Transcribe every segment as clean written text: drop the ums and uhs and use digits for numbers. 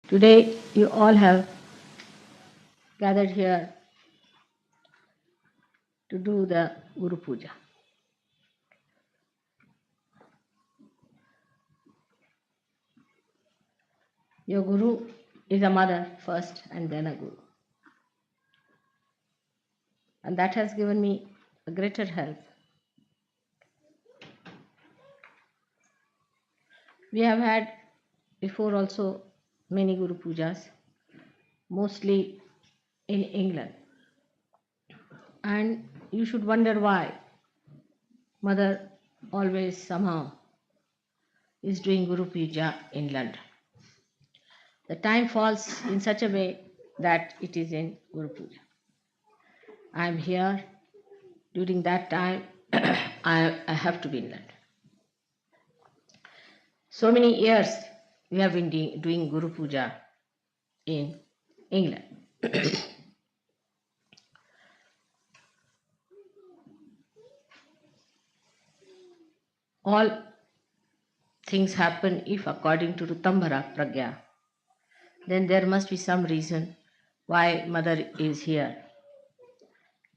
Today you all have gathered here to do the Guru Puja. Your Guru is a mother first and then a Guru. And that has given me a greater help. We have had before also many Guru Pujas, mostly in England. And you should wonder why Mother always somehow is doing Guru Puja in London. The time falls in such a way that it is in Guru Puja. I am here during that time. I have to be in London. So many years we have been doing Guru Puja in England. All things happen if according to Rutambara Pragya, then there must be some reason why Mother is here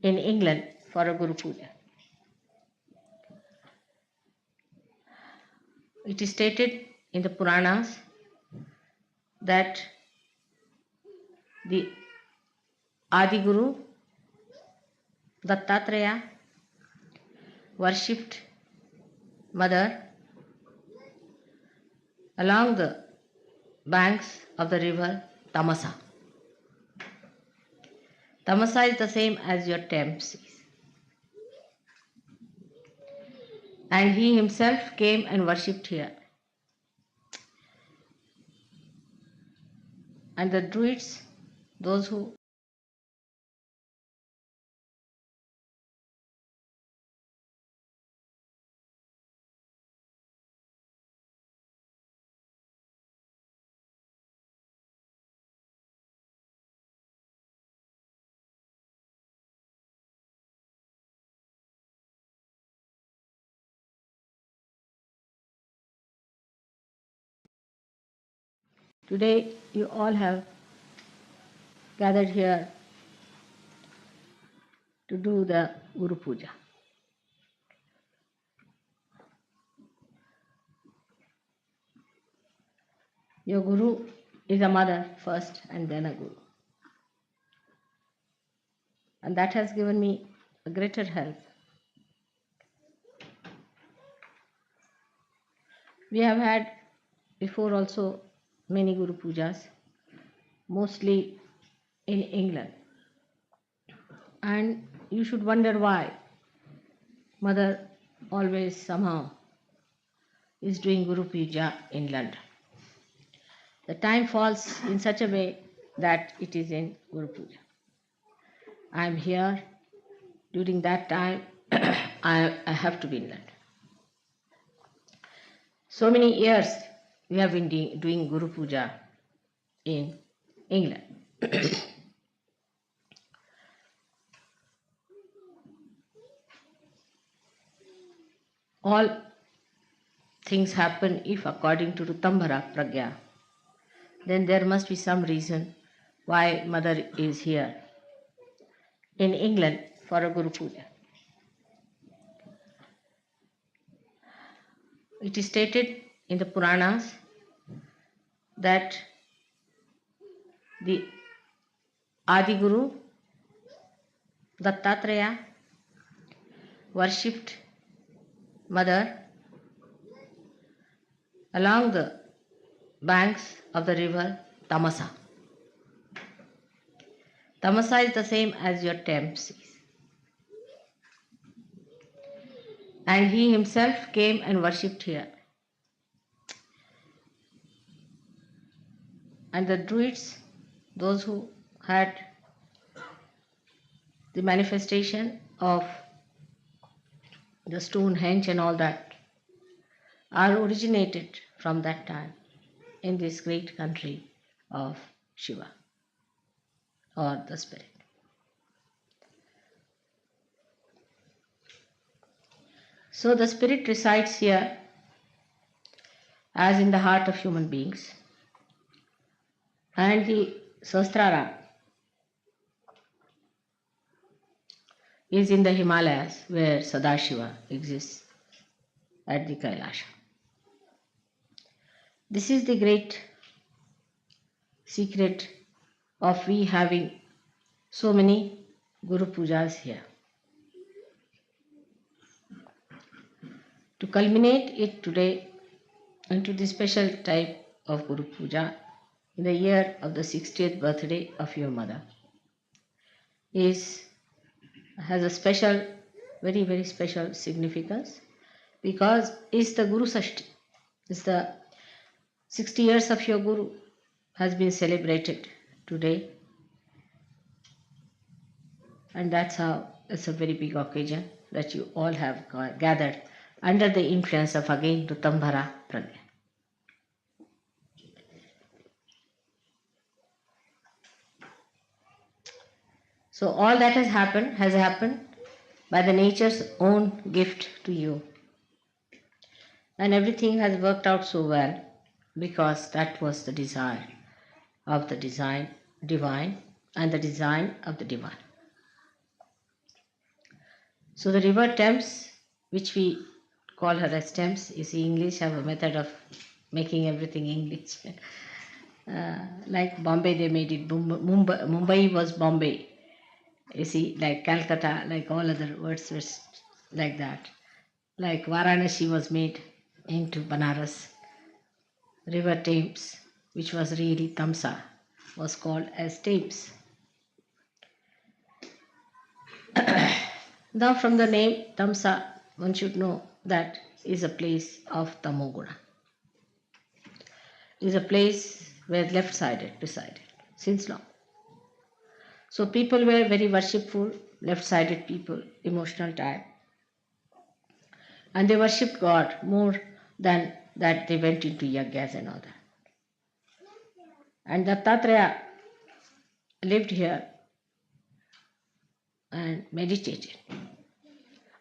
in England for a Guru Puja. It is stated in the Puranas that the Adi Guru Dattatreya worshipped Mother along the banks of the river Tamasa. Tamasa is the same as your Thames. And he himself came and worshipped here. And the Druids, those who today you all have gathered here to do the Guru Puja. Your Guru is a mother first and then a Guru. And that has given me a greater help. We have had before also many Guru Pujas, mostly in England. And you should wonder why Mother always somehow is doing Guru Puja in London. The time falls in such a way that it is in Guru Puja. I am here during that time. I have to be in London. So many years we have been doing Guru Puja in England. All things happen if according to Rutambara Pragya, then there must be some reason why Mother is here in England for a Guru Puja. It is stated in the Puranas that the Adi Guru Dattatreya worshipped Mother along the banks of the river Tamasa. Tamasa is the same as your Thames. And he himself came and worshipped here. And the Druids, those who had the manifestation of the Stonehenge and all that, are originated from that time in this great country of Shiva or the spirit. So the spirit resides here as in the heart of human beings. And the Sahasrara is in the Himalayas where Sadashiva exists at the Kailasha. This is the great secret of we having so many Guru Pujas here. To culminate it today into the special type of Guru Puja in the year of the 60th birthday of your mother has a special, very, very special significance because it's the Guru Sashti. It's the 60 years of your Guru has been celebrated today, and that's how it's a very big occasion that you all have gathered under the influence of again Rutambhara Pragya. So all that has happened by the nature's own gift to you. And everything has worked out so well because that was the desire of the divine and the design of the divine. So the river Thames, which we call her as Thames, you see English have a method of making everything English. Like Bombay they made it, Mumbai was Bombay. You see, like Calcutta, like all other words were like that. Like Varanasi was made into Banaras. River Thames, which was really Tamsa, was called as Thames. Now from the name Tamsa, one should know that is a place of Tamoguna. It is a place where left-sided presided since long. So people were very worshipful, left-sided people, emotional type. And they worshipped God more than that they went into yajnas and all that. And Dattatreya lived here and meditated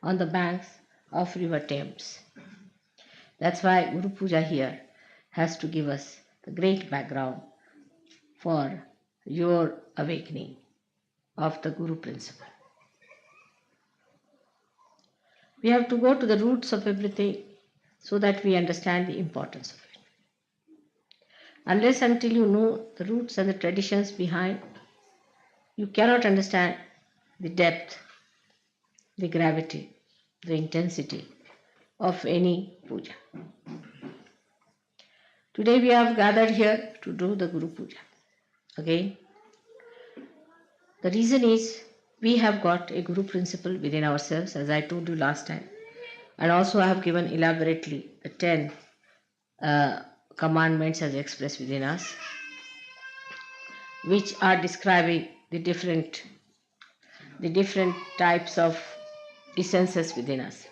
on the banks of river Thames. That's why Guru Puja here has to give us the great background for your awakening of the Guru principle. We have to go to the roots of everything so that we understand the importance of it. Unless until you know the roots and the traditions behind, you cannot understand the depth, the gravity, the intensity of any puja. Today we have gathered here to do the Guru Puja. Again, the reason is we have got a Guru principle within ourselves, as I told you last time. And also I have given elaborately the 10 commandments as expressed within us, which are describing the different types of essences within us.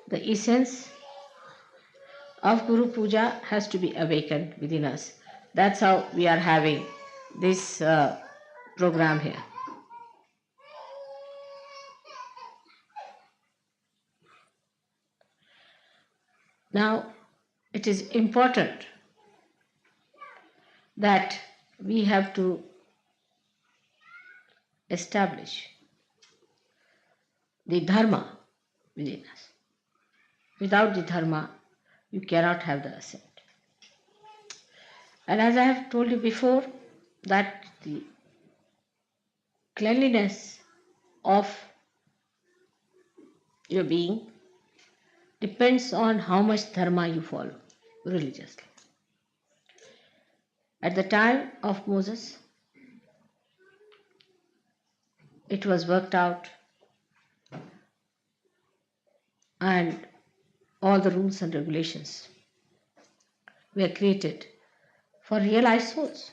The essence of Guru Puja has to be awakened within us. That's how we are having this program here. Now, it is important that we have to establish the dharma within us. Without the dharma, you cannot have the ascent. And as I have told you before, that the cleanliness of your being depends on how much dharma you follow religiously. At the time of Moses, it was worked out and all the rules and regulations were created for realized souls.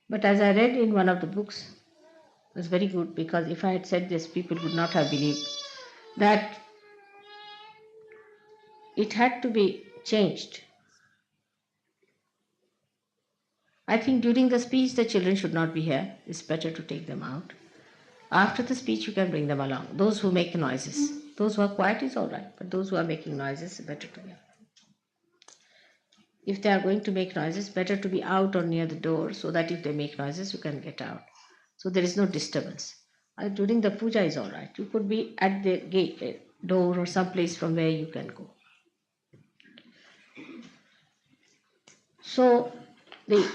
But as I read in one of the books, it was very good because if I had said this, people would not have believed that it had to be changed. I think during the speech the children should not be here. It's better to take them out. After the speech you can bring them along, those who make noises. Those who are quiet is all right, but those who are making noises, better to be out. If they are going to make noises, better to be out or near the door, so that if they make noises, you can get out. So there is no disturbance. During the puja is all right. You could be at the gate, door, or some place from where you can go. So the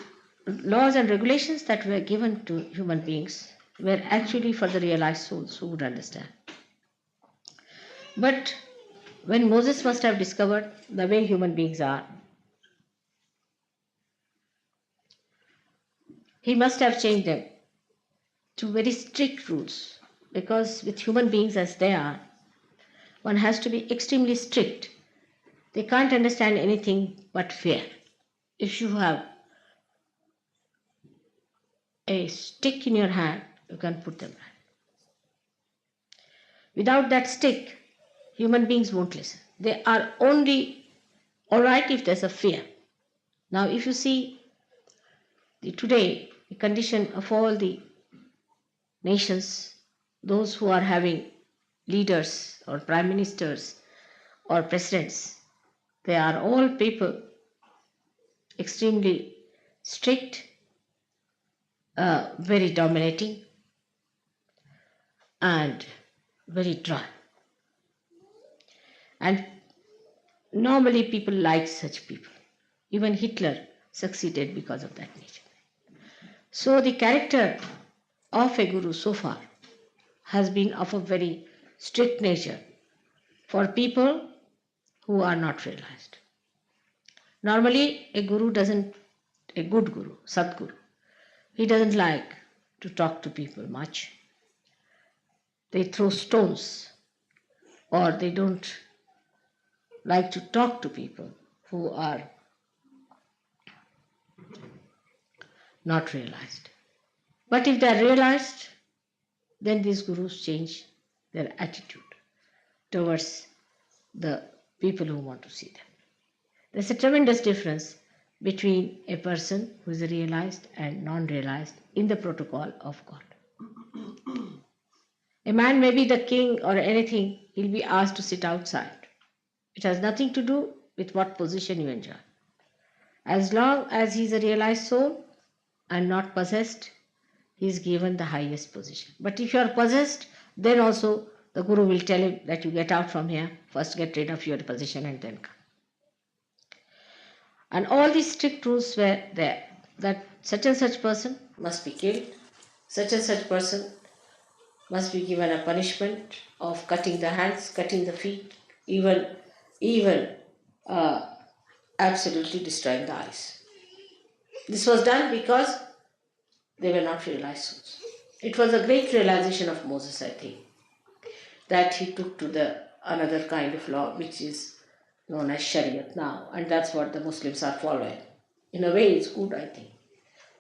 laws and regulations that were given to human beings were actually for the realized souls who would understand. But when Moses must have discovered the way human beings are, he must have changed them to very strict rules, because with human beings as they are, one has to be extremely strict. They can't understand anything but fear. If you have a stick in your hand, you can put them right. Without that stick, human beings won't listen. They are only all right if there's a fear. Now, if you see today, the condition of all the nations, those who are having leaders or prime ministers or presidents, they are all people extremely strict, very dominating, and very dry. And normally people like such people. Even Hitler succeeded because of that nature. So the character of a guru so far has been of a very strict nature for people who are not realized. Normally a good guru, Sadguru, he doesn't like to talk to people much. They throw stones, or they don't like to talk to people who are not realized. But if they are realized, then these gurus change their attitude towards the people who want to see them. There's a tremendous difference between a person who is realized and non-realized in the protocol of God. A man may be the king or anything, he'll be asked to sit outside. It has nothing to do with what position you enjoy. As long as he's a realized soul and not possessed, he is given the highest position. But if you are possessed, then also the guru will tell him that you get out from here, first get rid of your position and then come. And all these strict rules were there, that such and such person must be killed, such and such person must be given a punishment of cutting the hands, cutting the feet, even absolutely destroying the eyes. This was done because they were not realized souls. It was a great realization of Moses, I think, that he took to the another kind of law which is known as Shariat now, and that's what the Muslims are following. In a way it's good, I think,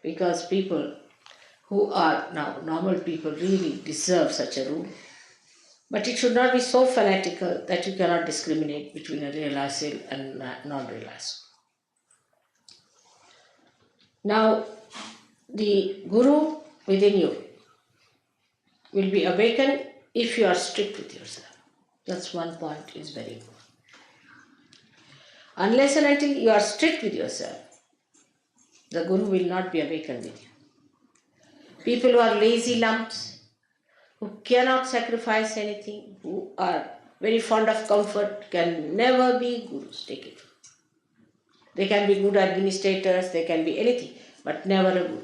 because people who are now normal people really deserve such a rule. But it should not be so fanatical that you cannot discriminate between a realized soul and non-realized soul. Now, the guru within you will be awakened if you are strict with yourself. That's one point is very important. Unless and until you are strict with yourself, the guru will not be awakened with you. People who are lazy lumps, who cannot sacrifice anything, who are very fond of comfort, can never be gurus. Take it. They can be good administrators, they can be anything, but never a guru.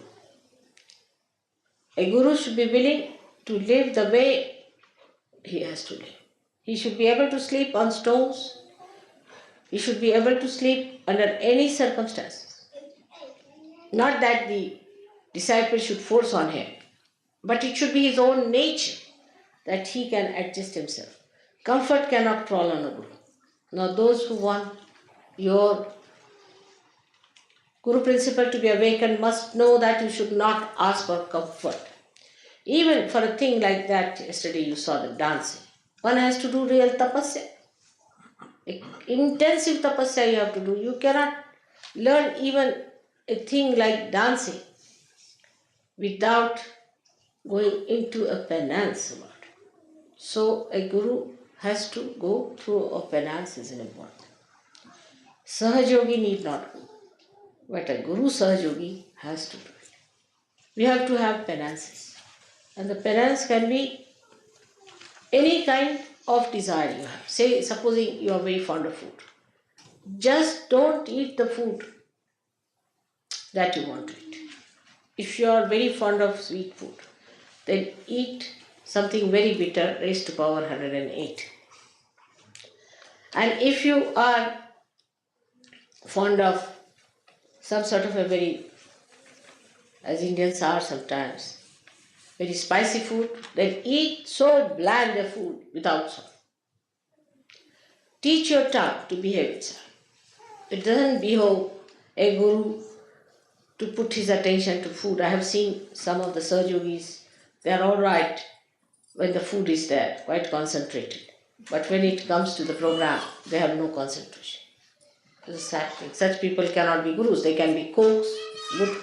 A guru should be willing to live the way he has to live. He should be able to sleep on stones. He should be able to sleep under any circumstances. Not that the disciple should force on him, but it should be his own nature that he can adjust himself. Comfort cannot crawl on a guru. Now those who want your guru principle to be awakened must know that you should not ask for comfort. Even for a thing like that, yesterday you saw them dancing. One has to do real tapasya. Intensive tapasya you have to do. You cannot learn even a thing like dancing without going into a penance about it. So a guru has to go through a penance is important. Sahaja Yogi need not go, but a Guru Sahaja Yogi has to do it. We have to have penances. And the penance can be any kind of desire you have. Say, supposing you are very fond of food. Just don't eat the food that you want to eat. If you are very fond of sweet food, then eat something very bitter, raised to power 108. And if you are fond of some sort of a very, as Indians are sometimes, very spicy food, then eat so bland a food without salt. Teach your tongue to behave itself. It doesn't behove a guru to put his attention to food. I have seen some of the Sahaja Yogis, they are all right when the food is there, quite concentrated. But when it comes to the program, they have no concentration. It's a sad thing. Such people cannot be gurus. They can be cooks, good,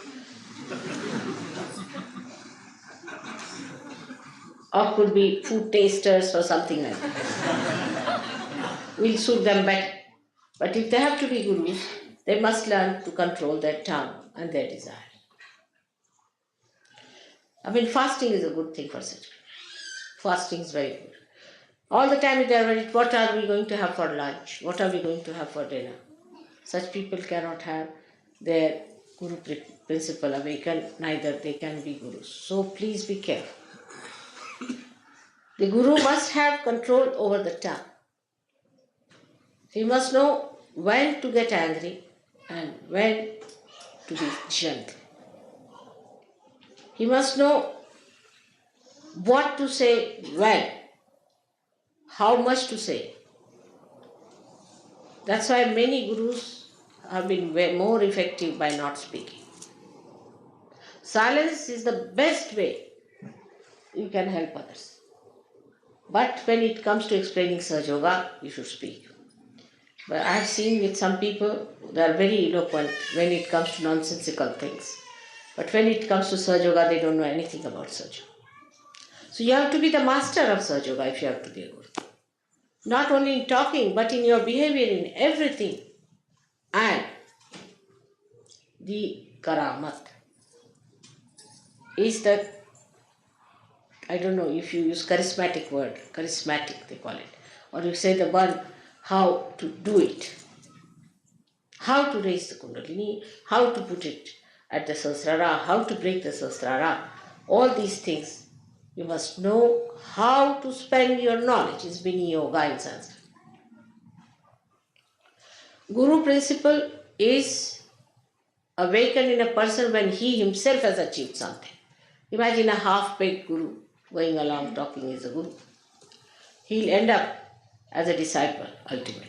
or could be food tasters or something like that. Will suit them better. But if they have to be gurus, they must learn to control their tongue and their desire. I mean, fasting is a good thing for such people. Fasting is very good. All the time they are worried, what are we going to have for lunch? What are we going to have for dinner? Such people cannot have their guru principle awakened, neither they can be gurus. So please be careful. The guru must have control over the tongue. He must know when to get angry and when to be gentle. He must know what to say when, how much to say. That's why many gurus have been more effective by not speaking. Silence is the best way you can help others. But when it comes to explaining Sahaja Yoga, you should speak. But I have seen with some people, they are very eloquent when it comes to nonsensical things. But when it comes to Sahaja Yoga, they don't know anything about Sahaja Yoga. So you have to be the master of Sahaja Yoga if you have to be a guru. Not only in talking, but in your behavior, in everything. And the karamat is the, I don't know if you use charismatic word, charismatic they call it, or you say the one how to do it, how to raise the kundalini, how to put it at the sahasrara, how to break the sahasrara, all these things you must know how to spend your knowledge. It's Bini Yoga in Sanskrit. Guru principle is awakened in a person when he himself has achieved something. Imagine a half-baked guru going along talking is a guru. He'll end up as a disciple ultimately.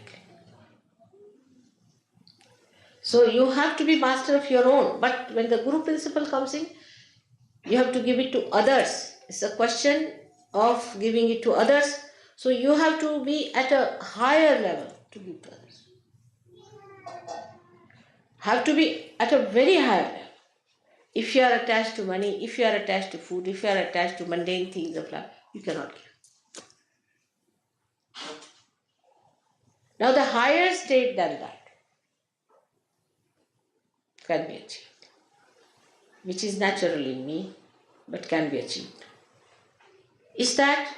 So you have to be master of your own. But when the guru principle comes in, you have to give it to others. It's a question of giving it to others. So you have to be at a higher level to give to others. Have to be at a very high level. If you are attached to money, if you are attached to food, if you are attached to mundane things of life, you cannot give. Now the higher state than that can be achieved, which is natural in me, but can be achieved, is that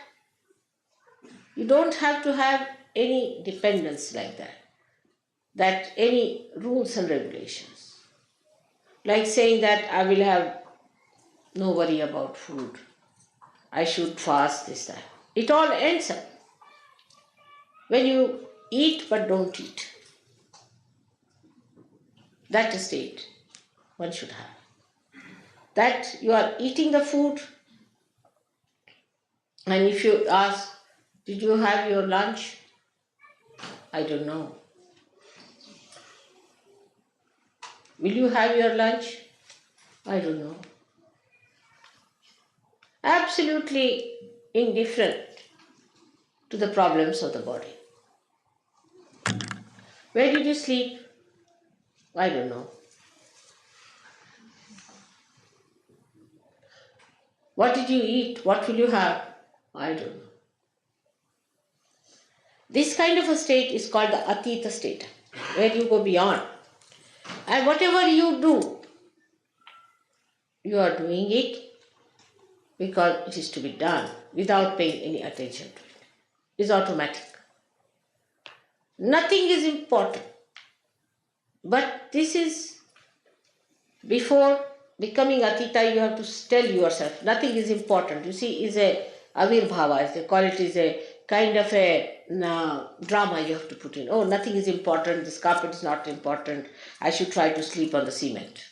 you don't have to have any dependence like that any rules and regulations. Like saying that I will have no worry about food, I should fast this time. It all ends up when you eat but don't eat. That state one should have. That you are eating the food, and if you ask, did you have your lunch? I don't know. Will you have your lunch? I don't know. Absolutely indifferent to the problems of the body. Where did you sleep? I don't know. What did you eat? What will you have? I don't know. This kind of a state is called the Atita state, where you go beyond. And whatever you do, you are doing it because it is to be done without paying any attention to it. It's automatic. Nothing is important. But this is, before becoming Atita, you have to tell yourself, nothing is important. You see, is a Avirbhava, as they call it, is a kind of a drama you have to put in. Oh, nothing is important, this carpet is not important, I should try to sleep on the cement.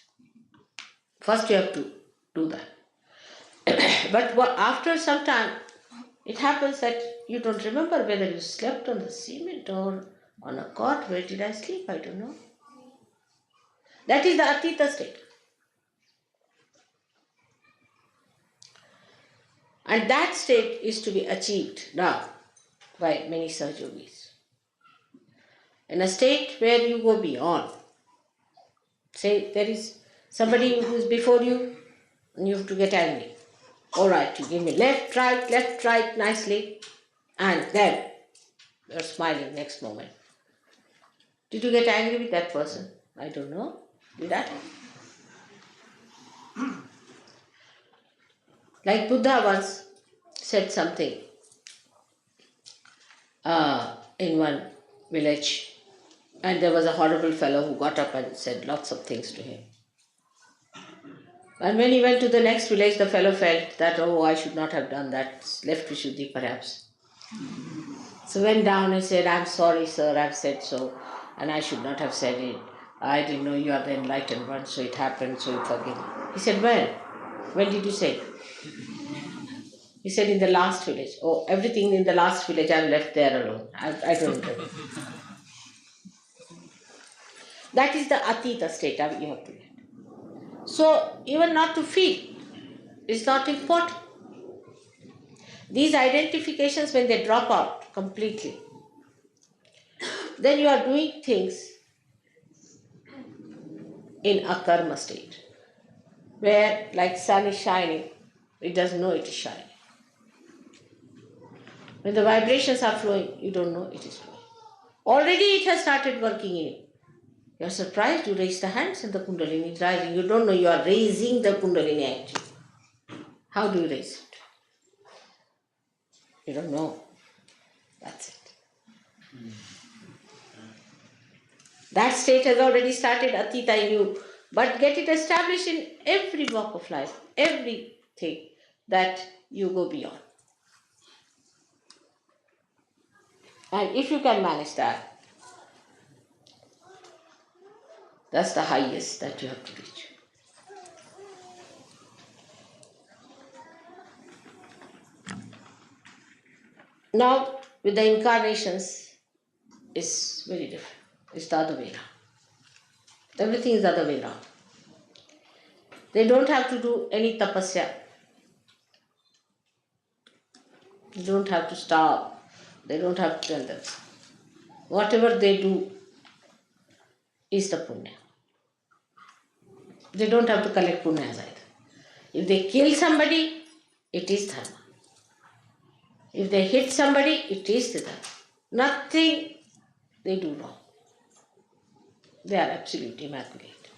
First you have to do that. But after some time, it happens that you don't remember whether you slept on the cement or on a cot. Where did I sleep? I don't know. That is the Atita state. And that state is to be achieved now by many Sahaja Yogis. In a state where you go beyond. Say there is somebody who is before you and you have to get angry. All right, you give me left, right, nicely. And then you're smiling next moment. Did you get angry with that person? I don't know. Did I? Like Buddha once said something in one village, and there was a horrible fellow who got up and said lots of things to him. And when he went to the next village, the fellow felt that, oh, I should not have done that, left Vishuddhi perhaps. So went down and said, I'm sorry, sir, I've said so, and I should not have said it. I didn't know you are the enlightened one, so it happened, so you forgive me. He said, when? When did you say it? He said, in the last village. Oh, everything in the last village I've left there alone. I don't know. That is the Atita state you have to get. So, even not to feel is not important. These identifications, when they drop out completely, then you are doing things in a karma state, where like sun is shining, it doesn't know it is shining. When the vibrations are flowing, you don't know it is flowing. Already it has started working in you. You are surprised, you raise the hands and the Kundalini is rising. You don't know you are raising the Kundalini actually. How do you raise it? You don't know. That's it. That state has already started Atita in you. But get it established in every walk of life, everything that you go beyond. And if you can manage that, that's the highest that you have to reach. Now, with the incarnations, it's very different. It's the other way around. Everything is the other way around. They don't have to do any tapasya. They don't have to starve. They don't have to tell them. Whatever they do is the punya. They don't have to collect punyas either. If they kill somebody, it is dharma. If they hit somebody, it is the dharma. Nothing they do wrong. They are absolutely immaculate.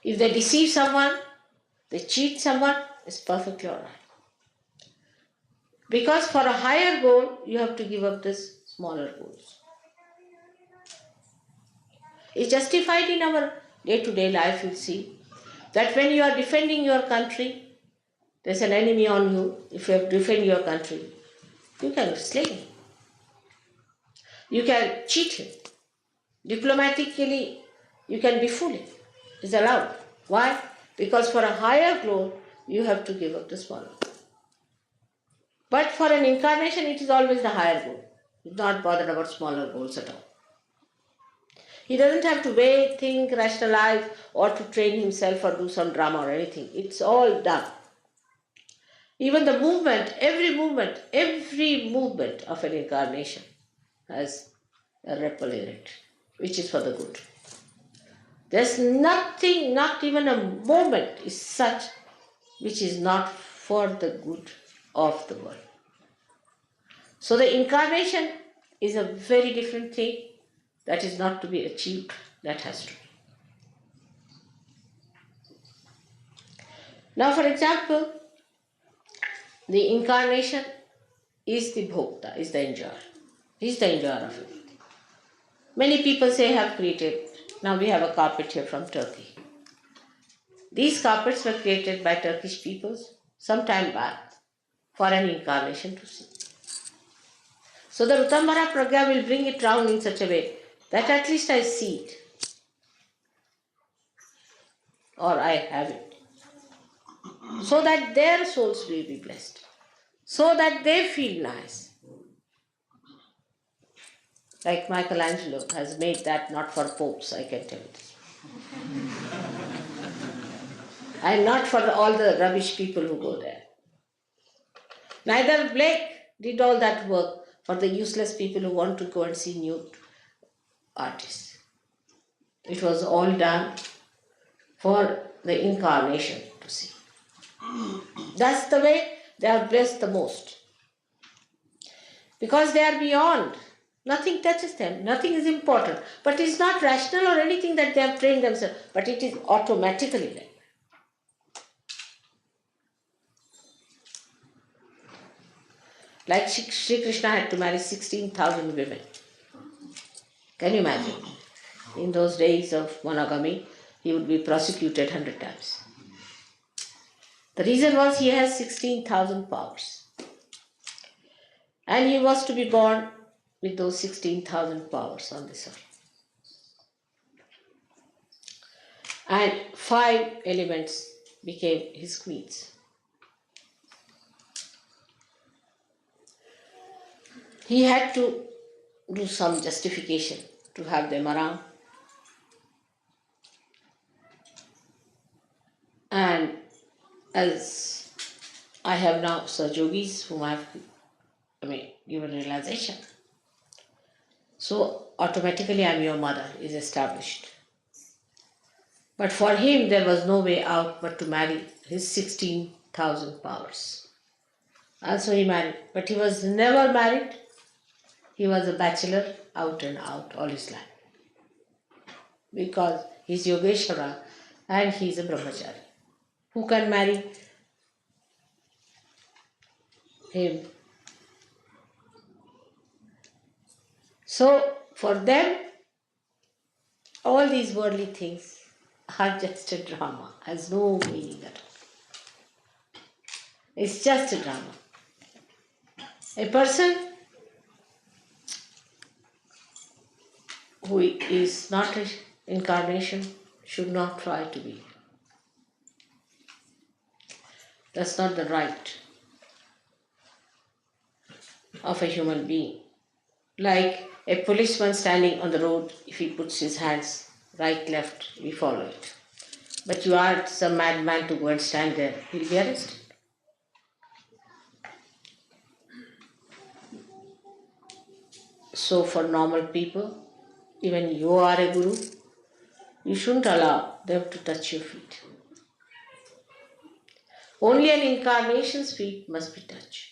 If they deceive someone, they cheat someone, it's perfectly all right. Because for a higher goal, you have to give up this smaller goals. It's justified in our day-to-day life, you'll see, that when you are defending your country, there's an enemy on you. If you have to defend your country, you can slay him. You can cheat him. Diplomatically, you can befool him. It's allowed. Why? Because for a higher goal, you have to give up the smaller goal. But for an incarnation, it is always the higher goal. He's not bothered about smaller goals at all. He doesn't have to wait, think, rationalize, or to train himself or do some drama or anything. It's all done. Even the movement, every movement of an incarnation has a ripple in it, which is for the good. There's nothing, not even a moment is such which is not for the good of the world. So the incarnation is a very different thing that is not to be achieved, that has to be. Now, for example, the incarnation is the bhokta, is the enjoyer. He is the enjoyer of it. Many people say have created. Now we have a carpet here from Turkey. These carpets were created by Turkish peoples some time back for an incarnation to see. So the Rutambara Pragya will bring it round in such a way that at least I see it or I have it, so that their souls will be blessed, so that they feel nice. Like Michelangelo has made that not for popes, I can tell you. And not for all the rubbish people who go there. Neither Blake did all that work for the useless people who want to go and see nude artists. It was all done for the incarnation to see. That's the way they are blessed the most. Because they are beyond. Nothing touches them. Nothing is important. But it is not rational or anything that they have trained themselves. But it is automatically there. Like Shri Krishna had to marry 16,000 women. Can you imagine? In those days of monogamy, he would be prosecuted 100 times. The reason was he has 16,000 powers. And he was to be born with those 16,000 powers on this earth. And 5 elements became his queens. He had to do some justification to have them around. And as I have now Sahaja Yogis whom I have given realization. So automatically I am your mother is established. But for him there was no way out but to marry his 16,000 powers. Also he married, but he was never married. He was a bachelor out and out all his life. Because he is Yogeshwara and he is a brahmachari. Who can marry him? So for them, all these worldly things are just a drama, has no meaning at all. It's just a drama. A person who is not an incarnation should not try to be. That's not the right of a human being. Like a policeman standing on the road, if he puts his hands right, left, we follow it. But you are some madman to go and stand there, he'll be arrested. So for normal people, even you are a guru, you shouldn't allow them to touch your feet. Only an incarnation's feet must be touched.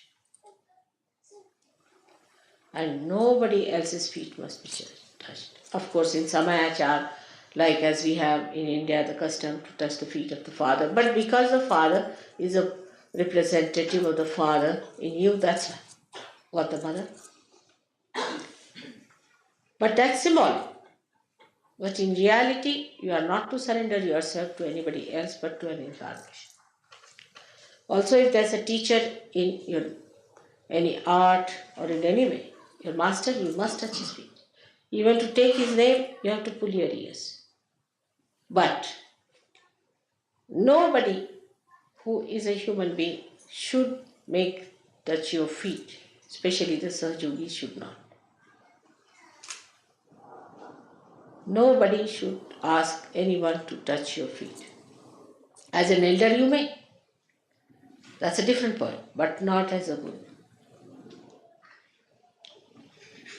And nobody else's feet must be touched. Of course, in Samayachar, like as we have in India the custom to touch the feet of the father, but because the father is a representative of the father in you, that's what the mother. But that's symbolic. But in reality, you are not to surrender yourself to anybody else but to an incarnation. Also, if there's a teacher in your any art or in any way, your master, you must touch his feet. Even to take his name, you have to pull your ears. But nobody who is a human being should touch your feet, especially the Sahaja Yogis should not. Nobody should ask anyone to touch your feet. As an elder you may. That's a different point, but not as a guru.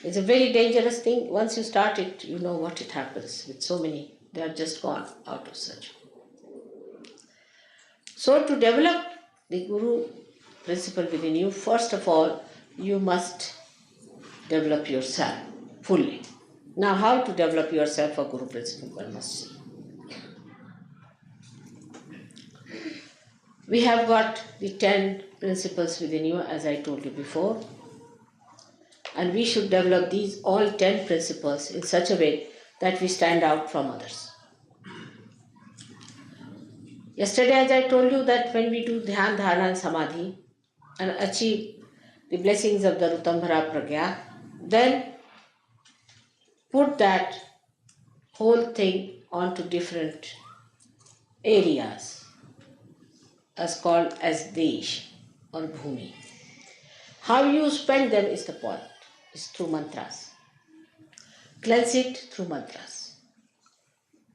It's a very dangerous thing. Once you start it, you know what it happens with so many. They are just gone out of such. So to develop the guru principle within you, first of all, you must develop yourself fully. Now, how to develop yourself for Guru principle, one must see. We have got the 10 principles within you, as I told you before, and we should develop these all 10 principles in such a way that we stand out from others. Yesterday, as I told you, that when we do Dhyan, Dharana and Samadhi and achieve the blessings of the Rutambhara Pragya, then put that whole thing onto different areas as called as Desh or Bhumi. How you spend them is the point, is through mantras. Cleanse it through mantras.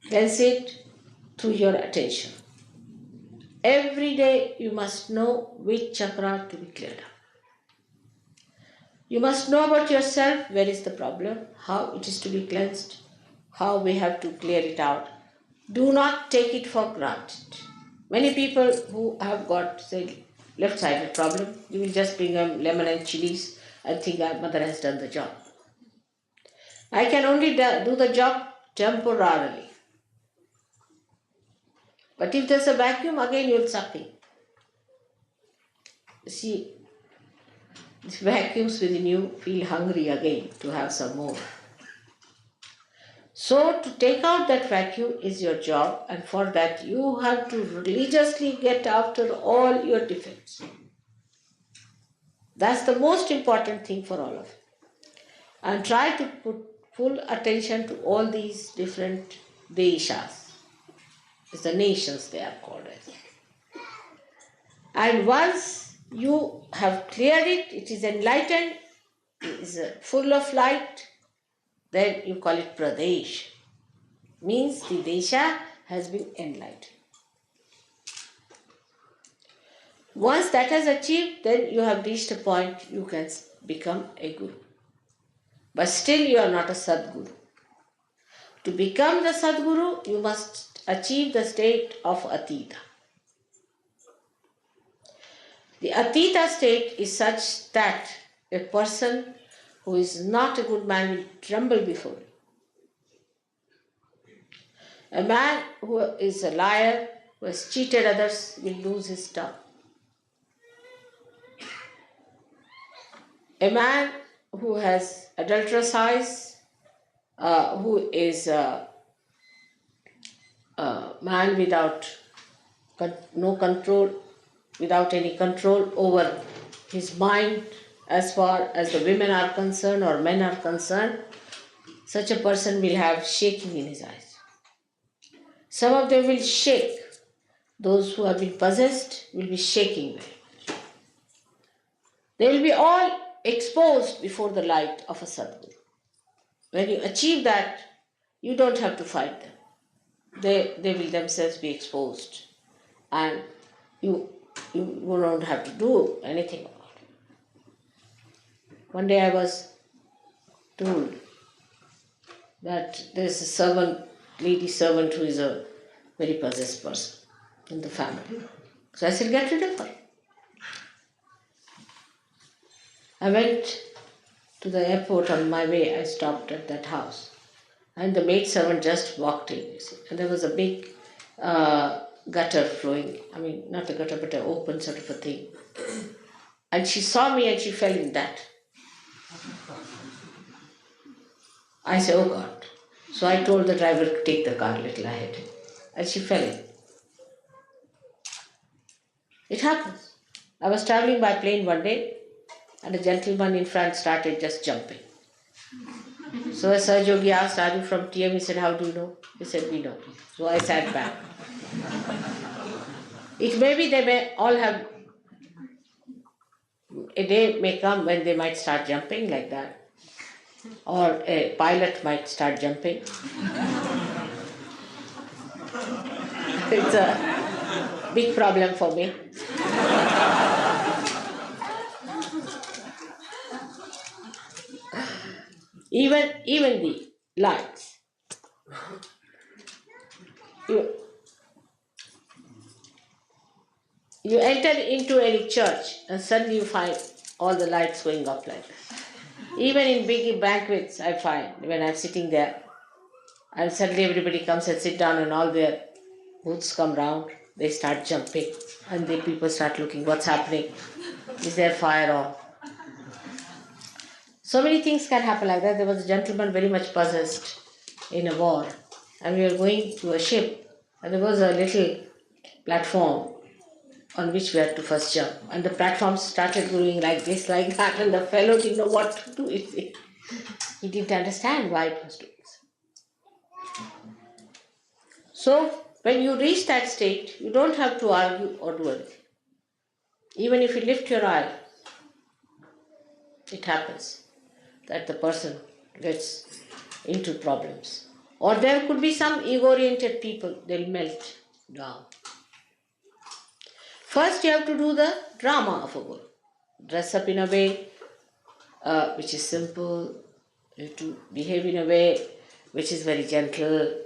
Cleanse it through your attention. Every day you must know which chakra to be cleared up. You must know about yourself, where is the problem, how it is to be cleansed, how we have to clear it out. Do not take it for granted. Many people who have got, say, left-sided problem, you will just bring them lemon and chilies and think our mother has done the job. I can only do the job temporarily. But if there's a vacuum, again you will suck in. See, the vacuums within you feel hungry again to have some more. So to take out that vacuum is your job, and for that you have to religiously get after all your defects. That's the most important thing for all of you. And try to put full attention to all these different deshas. It's the nations they are called as. And once you have cleared it, it is enlightened, it is full of light, then you call it Pradesh. Means the Desha has been enlightened. Once that has achieved, then you have reached a point you can become a Guru. But still you are not a Sadguru. To become the Sadguru, you must achieve the state of Atita. The Atita state is such that a person who is not a good man will tremble before you. A man who is a liar, who has cheated others, will lose his tongue. A man who has adulterous eyes, who is a man without no control, without any control over his mind as far as the women are concerned or men are concerned, such a person will have shaking in his eyes. Some of them will shake. Those who have been possessed will be shaking very much. They will be all exposed before the light of a Sadguru. When you achieve that, you don't have to fight them. They will themselves be exposed, and you don't have to do anything about it. One day I was told that there is a servant, lady servant, who is a very possessed person in the family. So I said, get rid of her. I went to the airport. On my way, I stopped at that house. And the maid servant just walked in, you see. And there was a big gutter flowing. I mean, not a gutter, but an open sort of a thing. And she saw me and she fell in that. I said, oh God. So I told the driver to take the car a little ahead. And she fell in. It happens. I was traveling by plane one day, and a gentleman in front started just jumping. So a Sahaja Yogi asked, are you from TM? He said, how do you know? He said, we know. So I sat back. It may be they may all have, a day may come when they might start jumping like that. Or a pilot might start jumping. It's a big problem for me. Even the lights. You enter into any church and suddenly you find all the lights going up like this. Even in big banquets, I find when I'm sitting there, and suddenly everybody comes and sit down and all their booths come round, they start jumping and the people start looking, what's happening? Is there fire on? So many things can happen like that. There was a gentleman very much possessed in a war, and we were going to a ship, and there was a little platform on which we had to first jump. And the platform started going like this, like that, and the fellow didn't know what to do with it. He didn't understand why it was doing so. So, when you reach that state, you don't have to argue or do anything. Even if you lift your eye, it happens that the person gets into problems. Or there could be some ego-oriented people, they'll melt down. First, you have to do the drama of a guru. Dress up in a way which is simple. You have to behave in a way which is very gentle,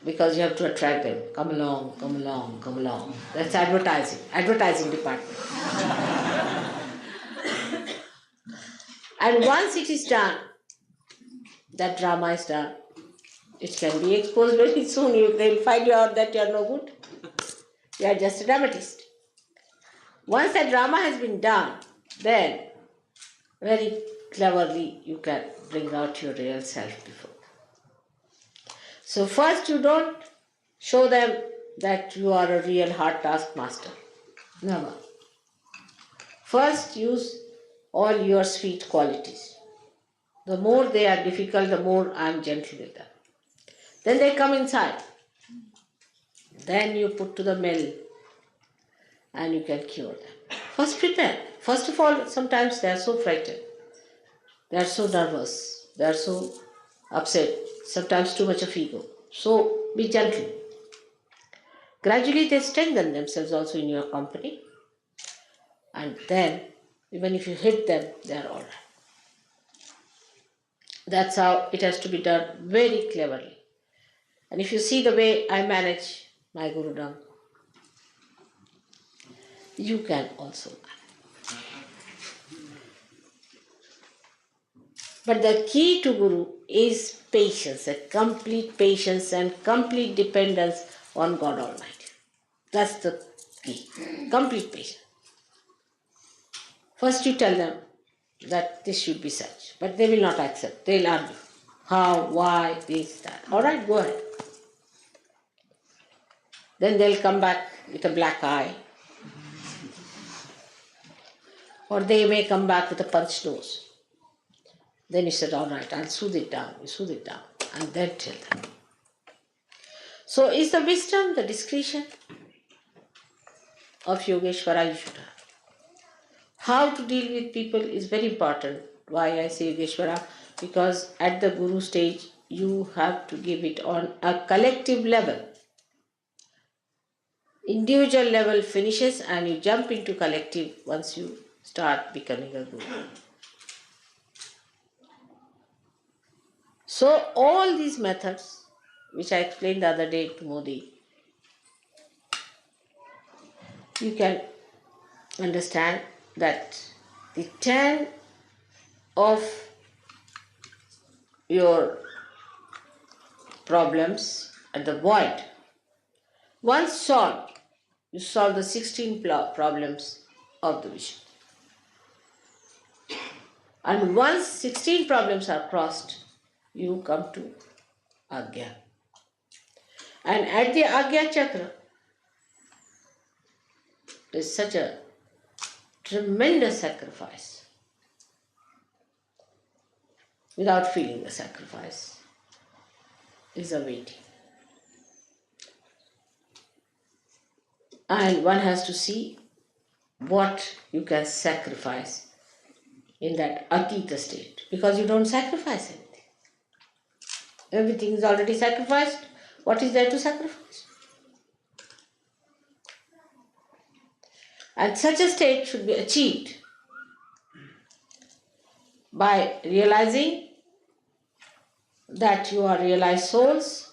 because you have to attract them. Come along, come along, come along. That's advertising department. And once it is done, that drama is done, it can be exposed very soon. They'll find you out that you are no good. You are just a dramatist. Once that drama has been done, then very cleverly you can bring out your real self before. So first you don't show them that you are a real hard taskmaster. Never. First use all your sweet qualities. The more they are difficult, the more I am gentle with them. Then they come inside. Then you put to the mill and you can cure them. First prepare. First of all, sometimes they are so frightened. They are so nervous. They are so upset. Sometimes too much of ego. So be gentle. Gradually they strengthen themselves also in your company. And then, even if you hit them, they are all right. That's how it has to be done, very cleverly. And if you see the way I manage my Gurudam, you can also manage. But the key to Guru is patience, a complete patience and complete dependence on God Almighty. That's the key, complete patience. First you tell them that this should be such, but they will not accept. They'll argue. How, why, this, that. All right, go ahead. Then they'll come back with a black eye. Or they may come back with a punched nose. Then you said, all right, I'll soothe it down. You soothe it down. And then tell them. So is the wisdom, the discretion of Yogeshwara you should have. How to deal with people is very important. Why I say Yogeshwara? Because at the Guru stage, you have to give it on a collective level. Individual level finishes and you jump into collective once you start becoming a Guru. So all these methods, which I explained the other day to Modi, you can understand that the 10 of your problems at the void, once solved, you solve the 16 problems of the vision. And once 16 problems are crossed, you come to Agya. And at the Agya Chakra, there is such a tremendous sacrifice. Without feeling the sacrifice is awaiting. And one has to see what you can sacrifice in that Atita state, because you don't sacrifice anything. Everything is already sacrificed. What is there to sacrifice? And such a state should be achieved by realizing that you are realized souls,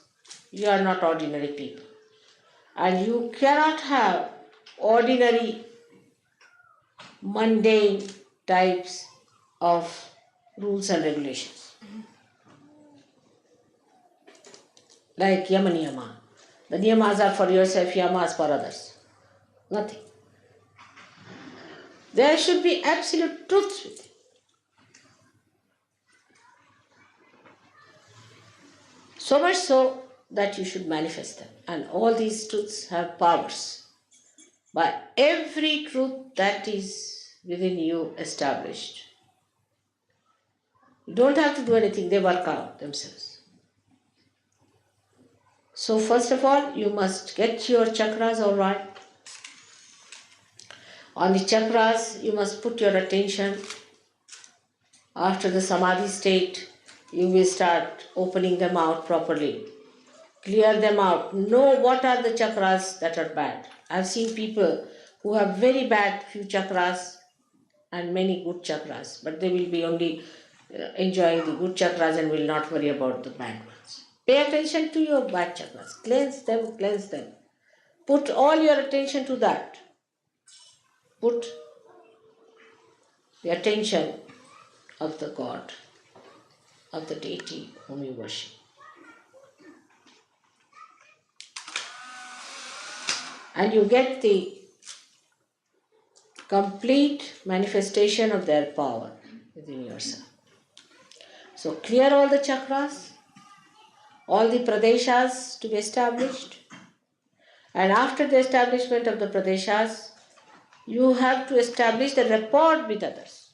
you are not ordinary people. And you cannot have ordinary, mundane types of rules and regulations. Like yama niyama. The niyamas are for yourself, yamas for others. Nothing. There should be absolute truth with it. So much so that you should manifest them. And all these truths have powers. By every truth that is within you established. You don't have to do anything, they work out themselves. So first of all, you must get your chakras all right. On the chakras, you must put your attention. After the samadhi state, you will start opening them out properly. Clear them out. Know what are the chakras that are bad. I've seen people who have very bad few chakras and many good chakras, but they will be only enjoying the good chakras and will not worry about the bad ones. Pay attention to your bad chakras. Cleanse them, cleanse them. Put all your attention to that. Put the attention of the God, of the deity whom you worship. And you get the complete manifestation of their power within yourself. So clear all the chakras, all the pradeshas to be established. And after the establishment of the pradeshas, you have to establish the rapport with others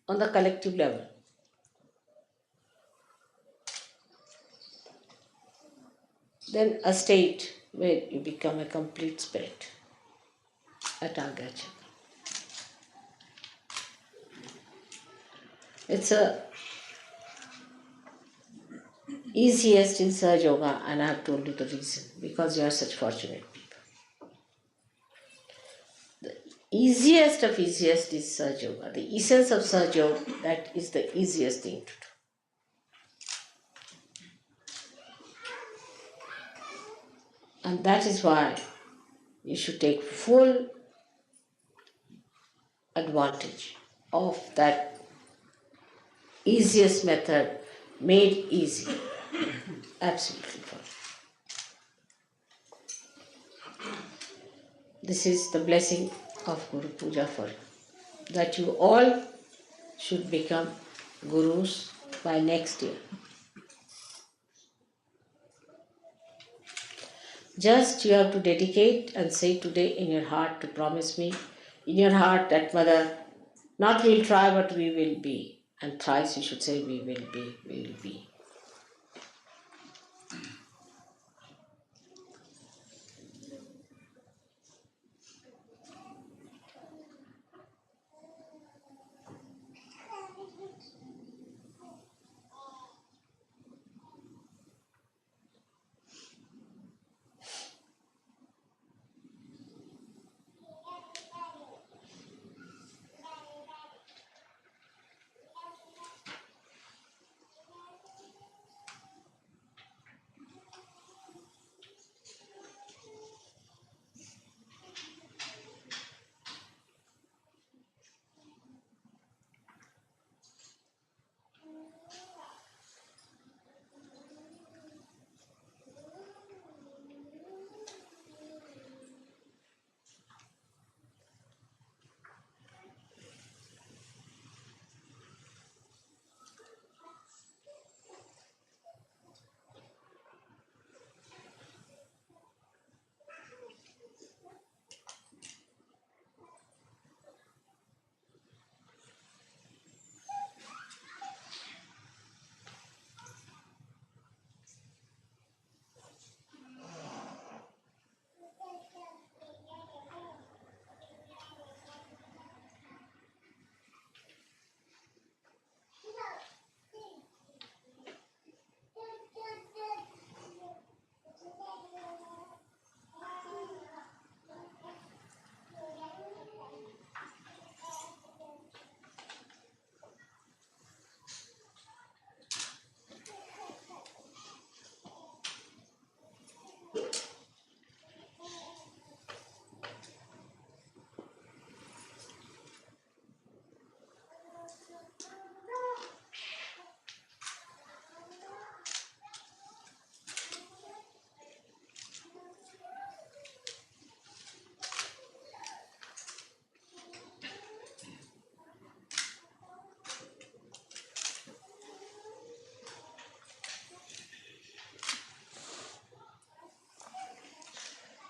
on the collective level. Then a state where you become a complete spirit at Agra Chakra. It's a easiest in Sahaja Yoga, and I have told you the reason, because you are such fortunate people. The easiest of easiest is Sahaja Yoga. The essence of Sahaja Yoga, that is the easiest thing to do. And that is why you should take full advantage of that easiest method made easy. Absolutely for you. This is the blessing of Guru Puja for you, that you all should become gurus by next year. Just you have to dedicate and say today in your heart to promise me, in your heart that Mother, not we'll try but we will be. And thrice you should say we will be, we will be.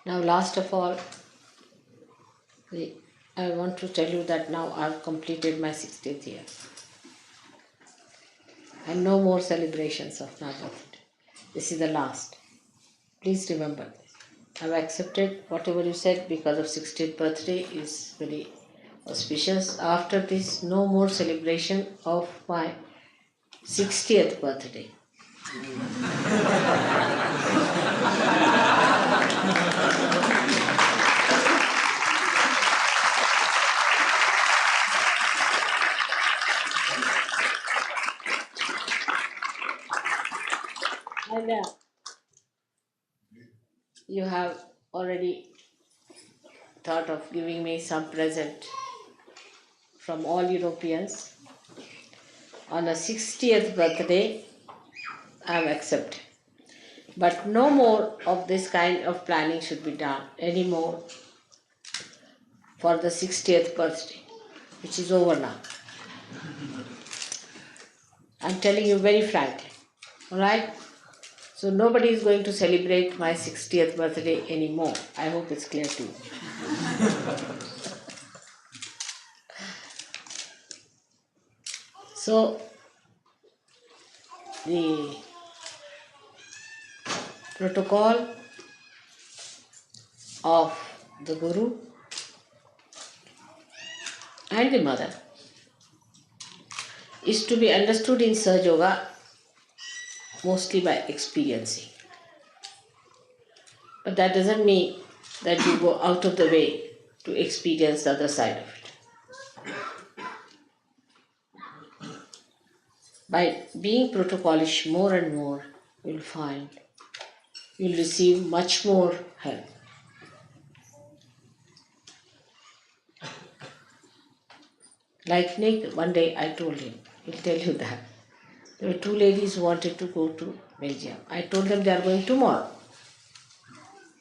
Now, last of all, I want to tell you that now I've completed my 60th year. And no more celebrations of my birthday. This is the last. Please remember this. I've accepted whatever you said because of 60th birthday is very auspicious. After this, no more celebration of my 60th birthday. And you have already thought of giving me some present from all Europeans. On a 60th birthday, I have accepted. But no more of this kind of planning should be done anymore for the 60th birthday, which is over now. I'm telling you very frankly, alright? So nobody is going to celebrate my 60th birthday anymore. I hope it's clear to you. So, the protocol of the Guru and the Mother is to be understood in Sahaja Yoga mostly by experiencing. But that doesn't mean that you go out of the way to experience the other side of it. By being protocolish more and more, you'll find you'll receive much more help. Like Nick, one day I told him, he'll tell you that. There were two ladies who wanted to go to Belgium. I told them they are going tomorrow.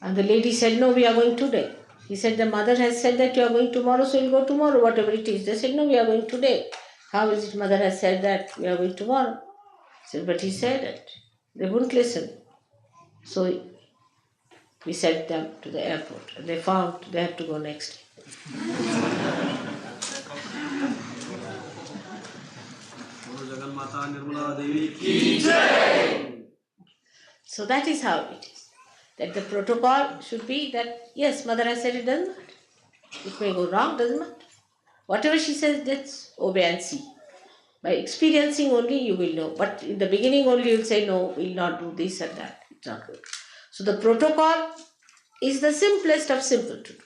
And the lady said, no, we are going today. He said, the mother has said that you are going tomorrow, so you'll go tomorrow, whatever it is. They said, no, we are going today. How is it mother has said that we are going tomorrow? I said, but he said it. They wouldn't listen. So we sent them to the airport. And they found they had to go next day. Nirmala Devi. So that is how it is. That the protocol should be that, yes, mother has said it doesn't matter. It may go wrong, doesn't matter. Whatever she says, let's obey and see. By experiencing only you will know. But in the beginning only you'll say, no, we'll not do this and that. It's not good. So the protocol is the simplest of simple to do.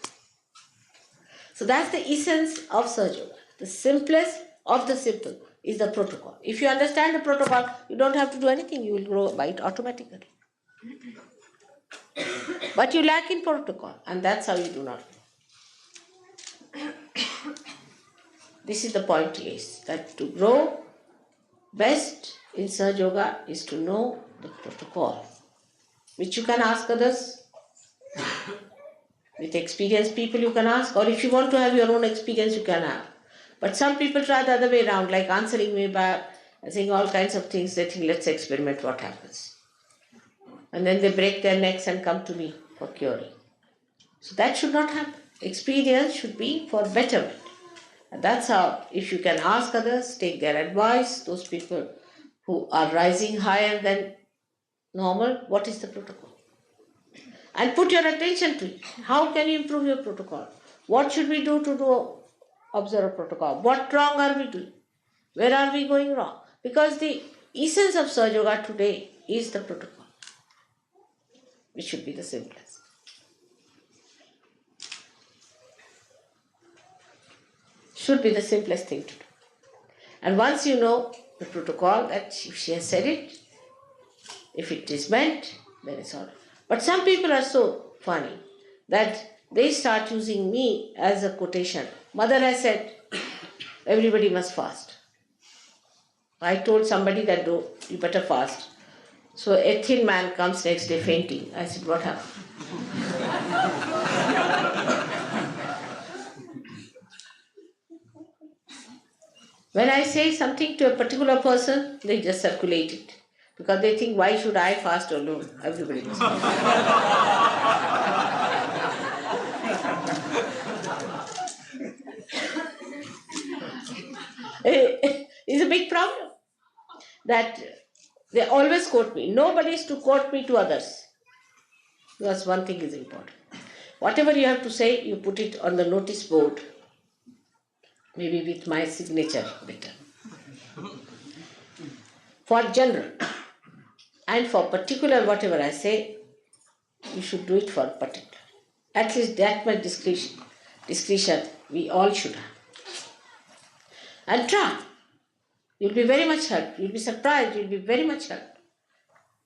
So that's the essence of Sahaja Yoga. The simplest of the simple is the protocol. If you understand the protocol, you don't have to do anything. You will grow by it automatically. But you lack in protocol, and that's how you do not know. This is the point is that to grow best in Sahaja Yoga is to know the protocol, which you can ask others. With experienced people you can ask, or if you want to have your own experience, you can have. But some people try the other way around, like answering me back, saying all kinds of things. They think, let's experiment what happens. And then they break their necks and come to me for curing. So that should not happen. Experience should be for betterment. And that's how, if you can ask others, take their advice, those people who are rising higher than normal, what is the protocol? And put your attention to it. How can you improve your protocol? What should we do to observe a protocol? What wrong are we doing? Where are we going wrong? Because the essence of Sahaja Yoga today is the protocol, which should be the simplest. Should be the simplest thing to do. And once you know the protocol, that if she has said it, if it is meant, then it's all right. But some people are so funny that they start using me as a quotation. Mother has said, everybody must fast. I told somebody that you better fast. So a thin man comes next day fainting. I said, what happened? When I say something to a particular person, they just circulate it. Because they think, why should I fast alone? Everybody must fast. that they always quote me. Nobody is to quote me to others. Because one thing is important. Whatever you have to say, you put it on the notice board, maybe with my signature better. For general and for particular, whatever I say, you should do it for particular. At least that much discretion we all should have. And try. You'll be very much helped. You'll be surprised. You'll be very much helped.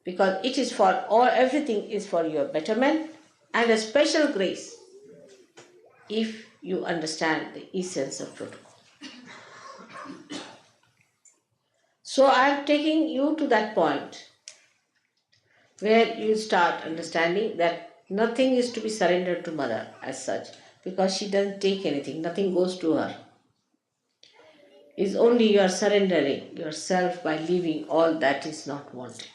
Because it is for all, everything is for your betterment and a special grace if you understand the essence of protocol. So I am taking you to that point where you start understanding that nothing is to be surrendered to Mother as such, because she doesn't take anything, nothing goes to her. It's only you are surrendering yourself by leaving all that is not wanted.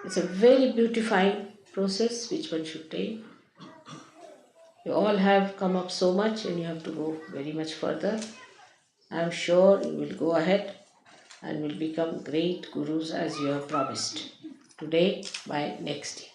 It's a very beautifying process which one should take. You all have come up so much and you have to go very much further. I'm sure you will go ahead and will become great gurus as you have promised. Today, by next year.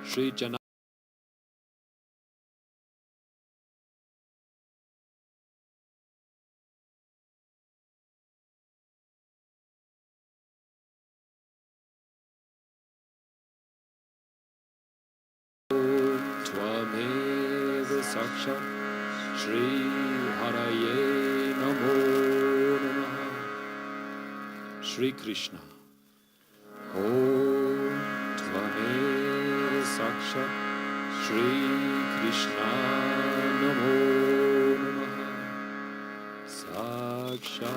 Shri Jana Tvameva Sakshat Shri Haraye Namo Namaha. Shri Krishna Om Tvameva Sakshat Shri Krishna Namo Namaha. Sakshat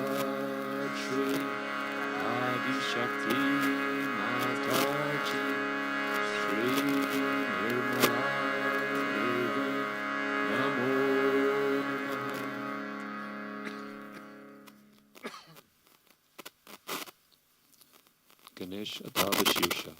Shri Adi Shakti Mataji Shri Nirmala Devi Namo Namaha. Ganesh Adavashirsa.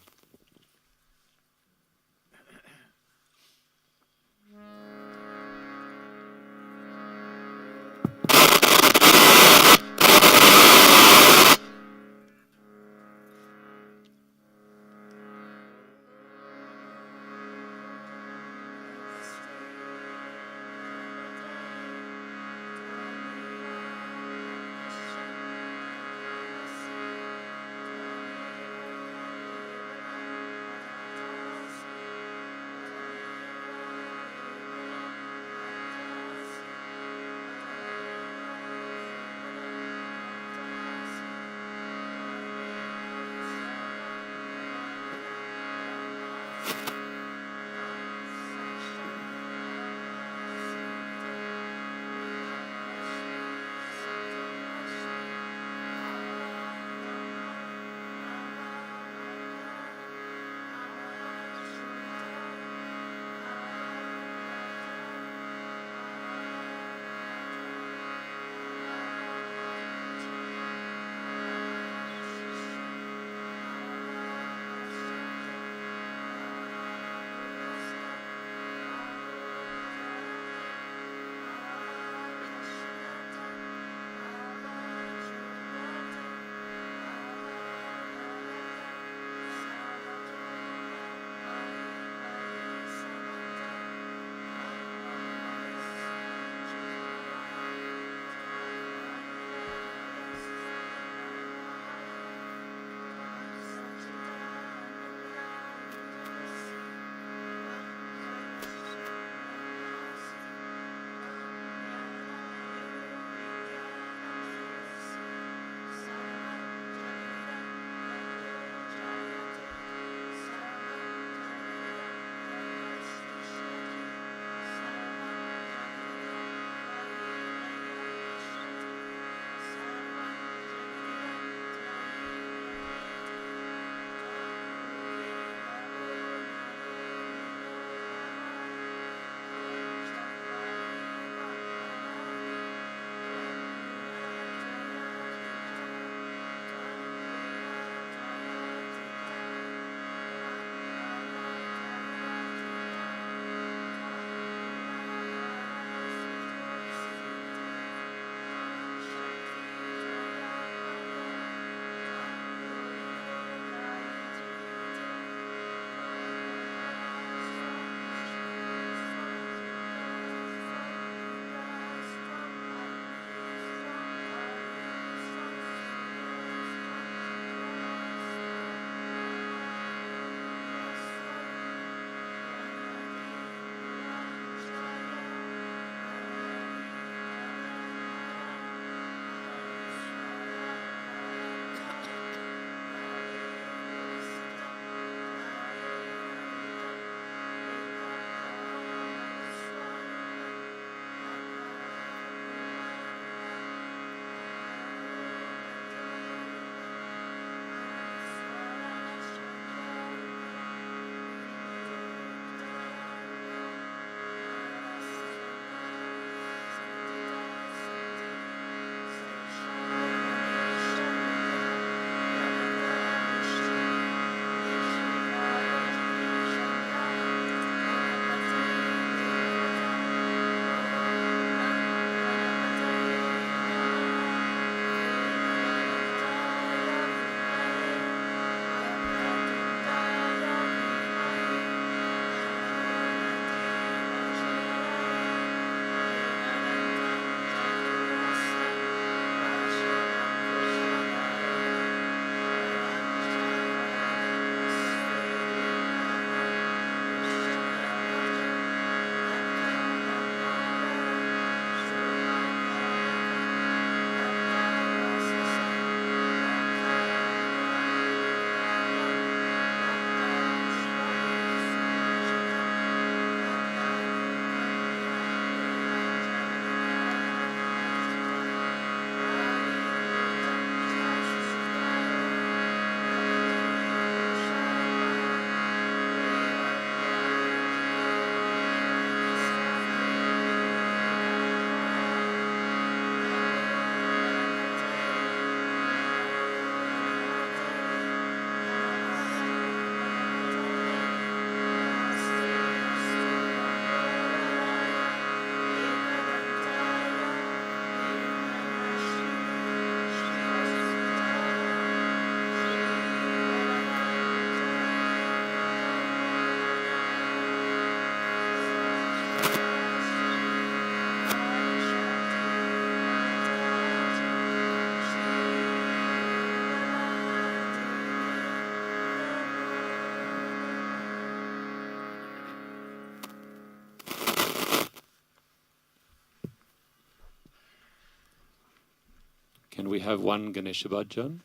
Can we have one Ganesha bhajan?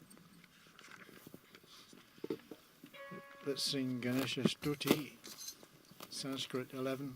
Let's sing Ganesha Stuti, Sanskrit 11.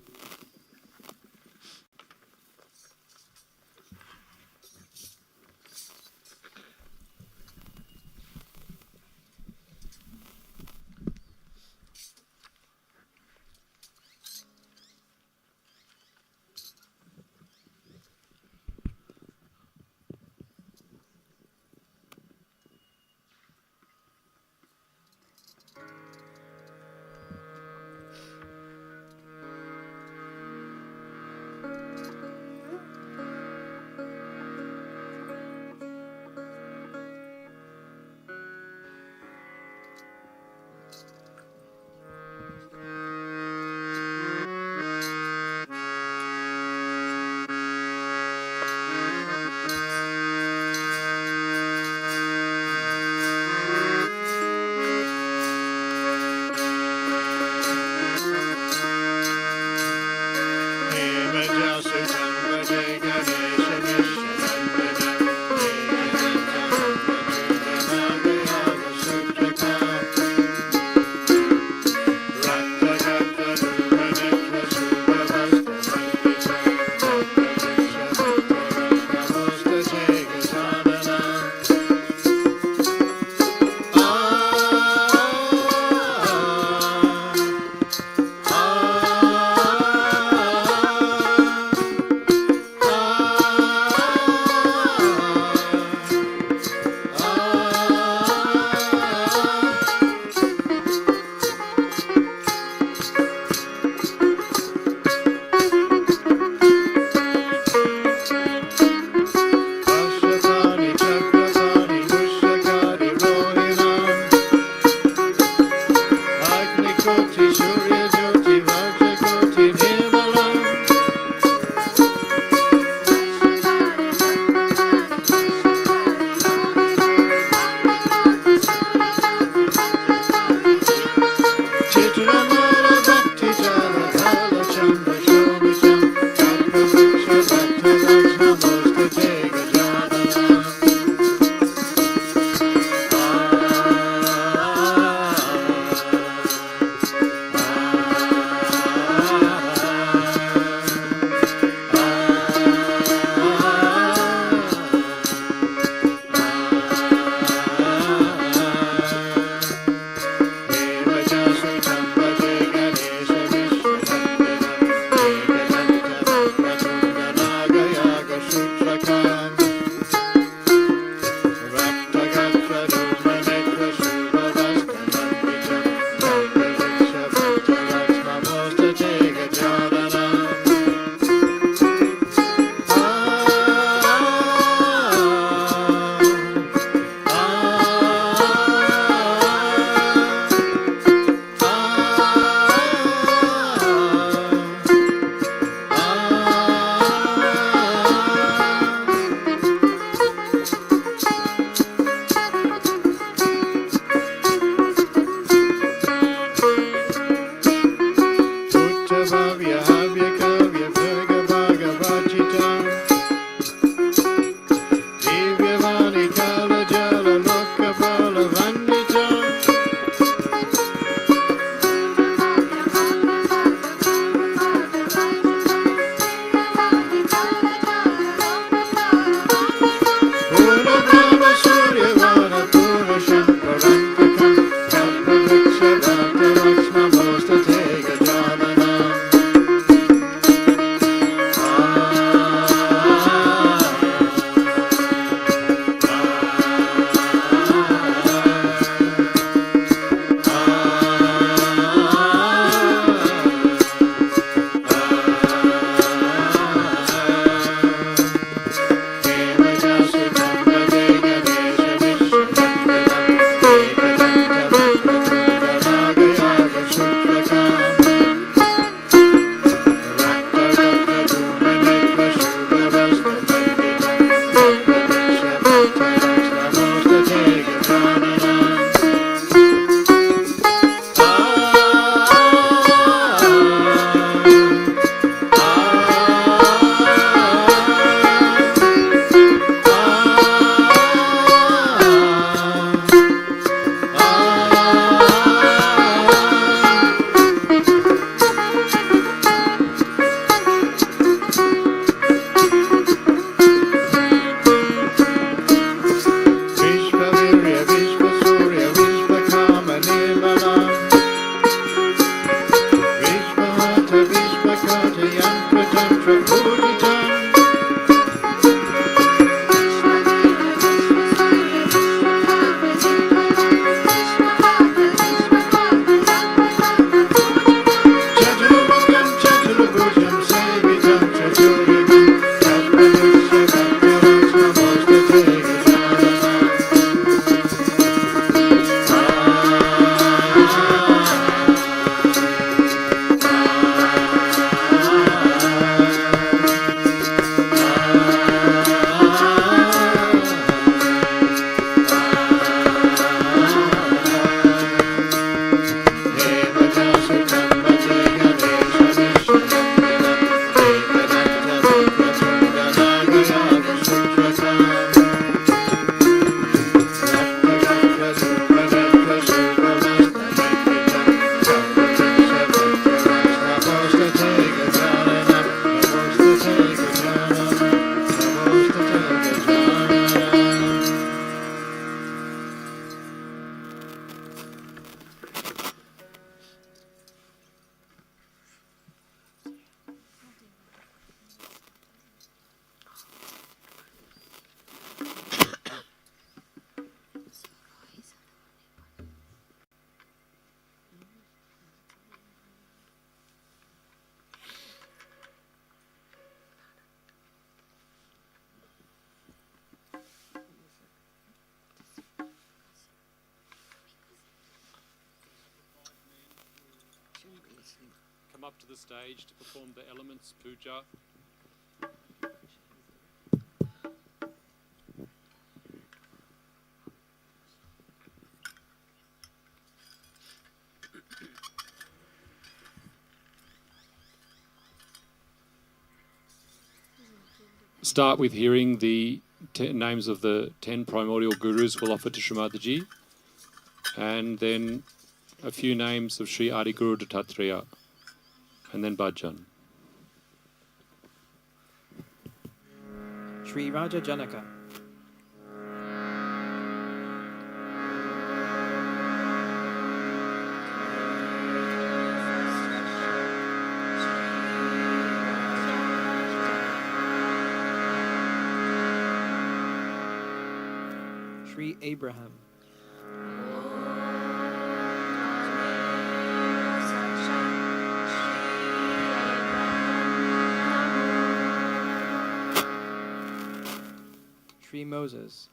come up to the stage to perform the elements puja. Start with hearing the names of the 10 primordial gurus we'll offer to Shri Mataji, and then a few names of Shri Adi Guru Puja, and then bhajan. Shri Raja Janaka. Shri Abraham. Shri Moses.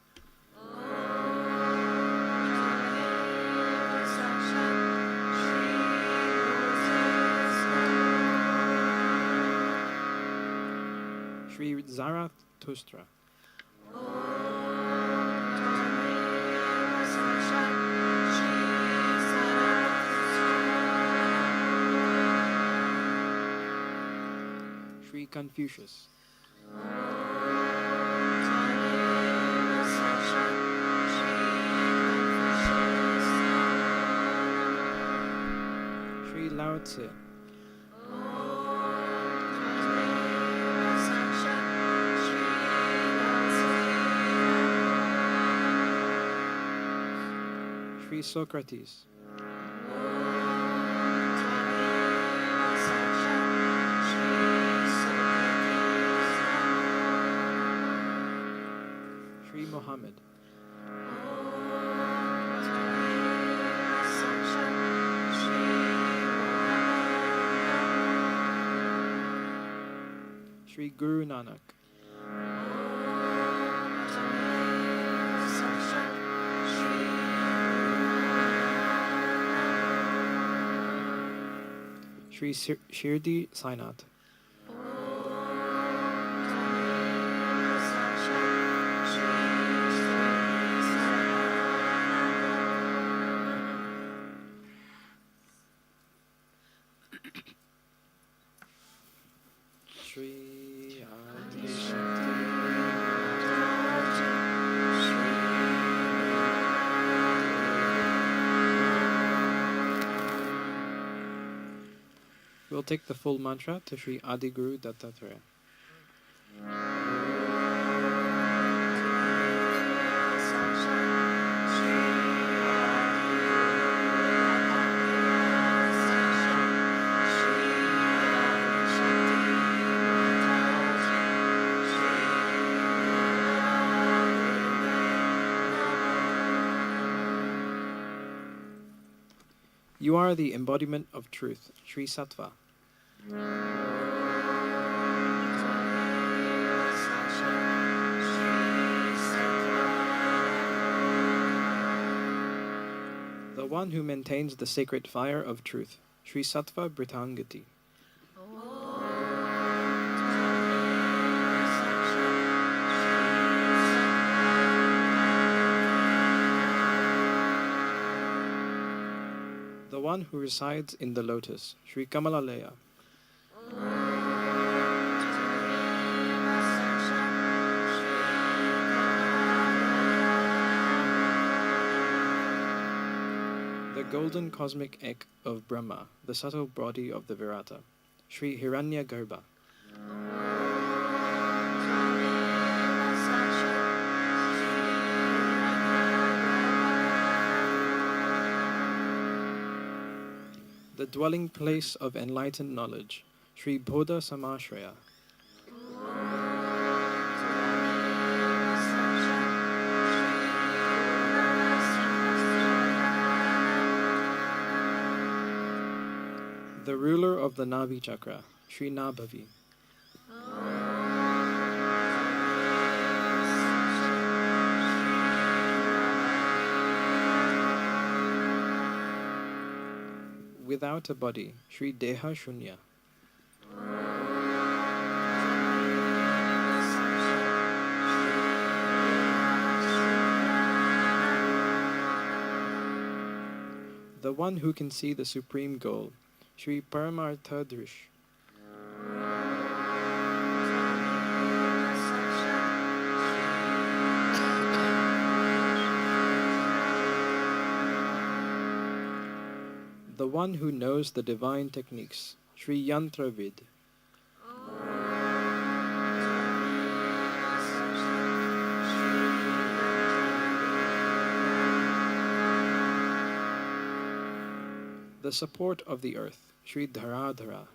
Shri Zarathustra. Shri Confucius. Shri Lao Tse. Shri Socrates. Shri Muhammad. Shri Guru Nanak. Shri Shirdi Sainath. Shri Adi We'll take the full mantra to Shri Adi Guru Dattatreya. You are the embodiment of truth, Shri Sattva. The one who maintains the sacred fire of truth, Shri Sattva Britangati. The one who resides in the Lotus, Shri Kamalalaya. The golden cosmic egg of Brahma, the subtle body of the Virata, Shri Hiranya Garbha. The dwelling place of enlightened knowledge, Shri Bodha Samashraya. The ruler of the Navi Chakra, Shri Nabhavi. without a body, Shri Deha Shunya. The one who can see the supreme goal, Shri Paramartha Drish. The one who knows the divine techniques, Shri Yantravid. The support of the earth, Shri Dharadhara.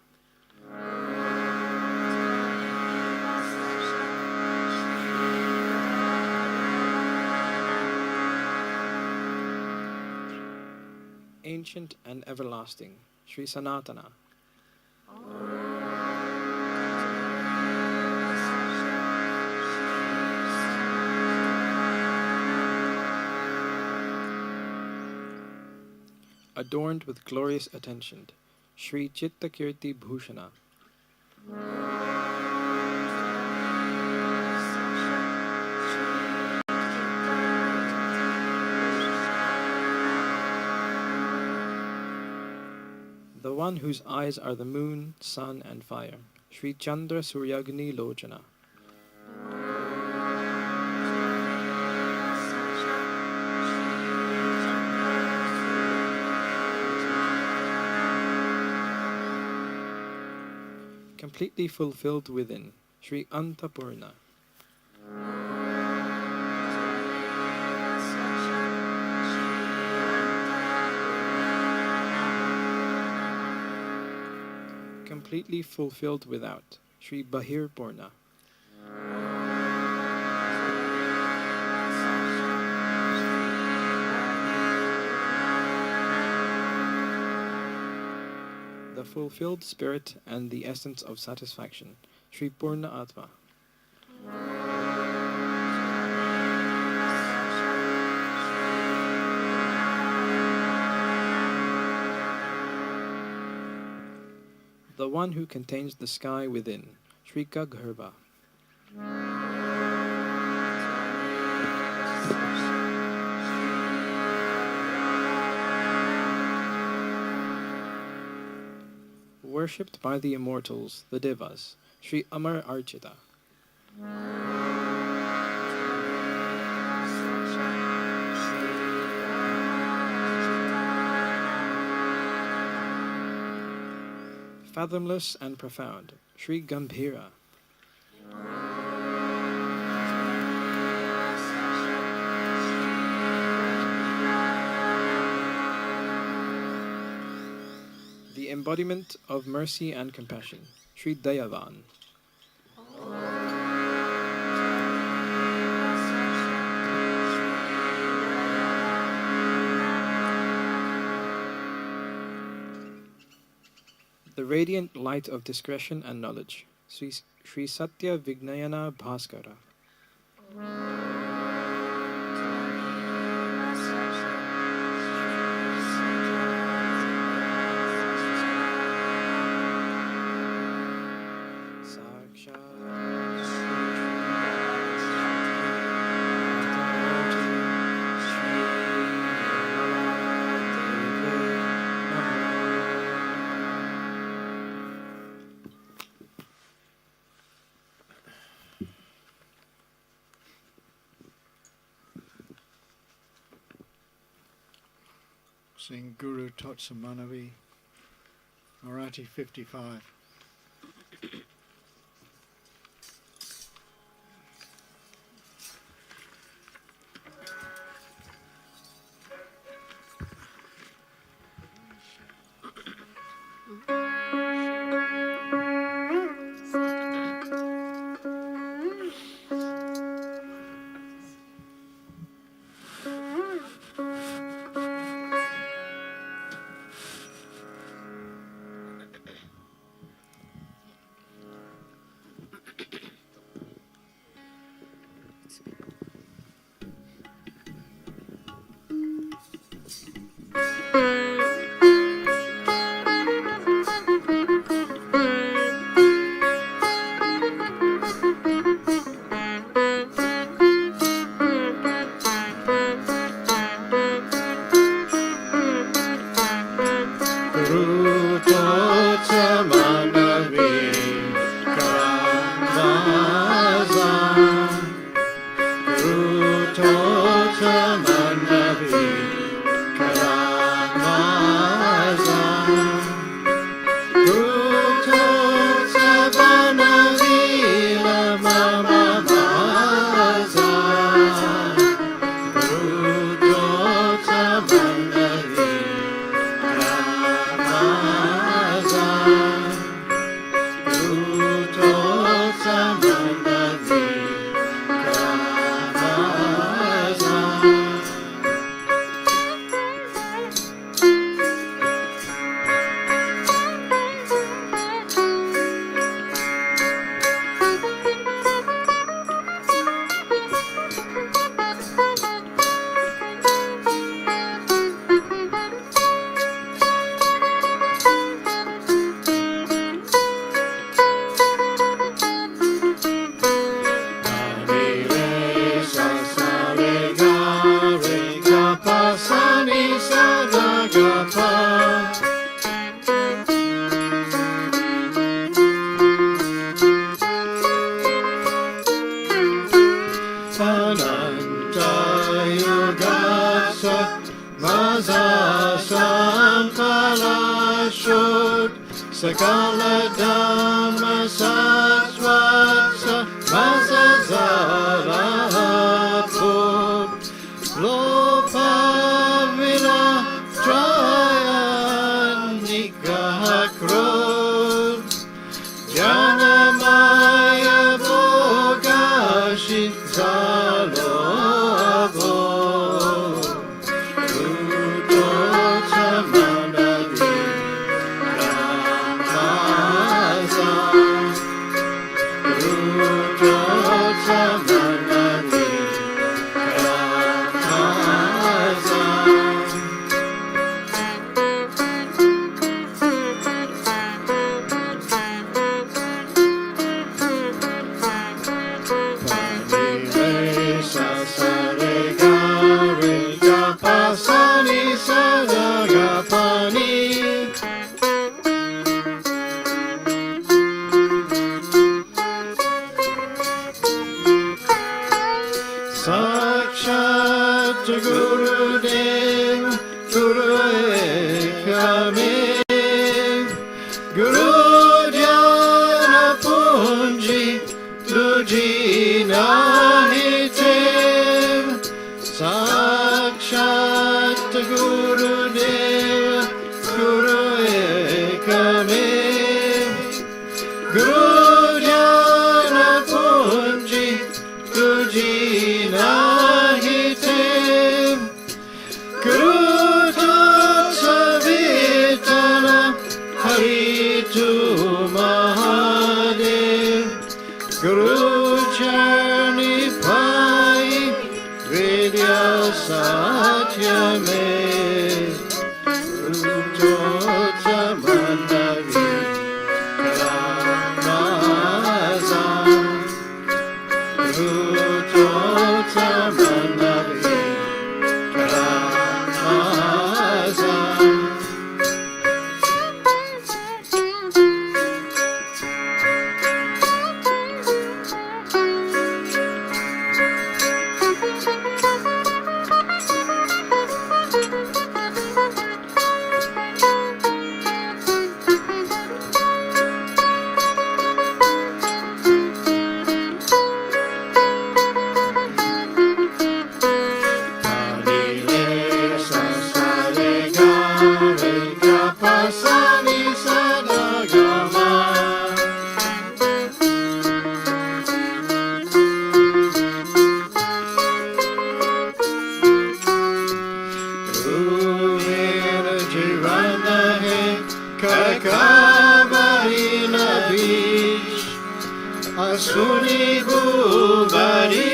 Ancient and everlasting, Shri Sanatana. Adorned with glorious attention, Shri Chittakirti Bhushana. The one whose eyes are the moon, sun, and fire, Shri Chandra Suryagni Lochana. Completely fulfilled within, Shri Antapurna. Completely fulfilled without, Shri Bahir Purna. The fulfilled spirit and the essence of satisfaction, Shri Purna Atma. The one who contains the sky within, Shri Kagharva. Worshipped by the immortals, the Devas, Shri Amar Archita. Fathomless and profound, Shri Gambhira. The embodiment of mercy and compassion, Shri Dayavan. The radiant light of discretion and knowledge, Shri Satya Vignayana Bhaskara. Sing Guru Totsa Manavi, Marathi 55. Rutotsamanavi Karamaza Rutotsamanavi Karamaza Rutotsamanavi Lamamaza Rutotsamanavi Karamaza Rutotsamanavi Karamaza Sakala Dhamma Saswasa Masazarapur Lopa Vila Trayanikakro Janamaya Bogashi Zalobo Rutotsamanavi Rutotsamanavi Karamaza Panire sasare gare kapasani sadagapani Sakshat Gurudev Guru Ekame Guru Dhyana Punji Tuji Nahite Sakshat Gurudev Guru Ekame Guru Dhyana Punji Tuji Nahite Krutotsamvitana Haritu Mahadev Guru Charni Pai Vidya Satyame Krutotsamanavi Karamaza Rutotsamanavi Karamaza Asuni Gubari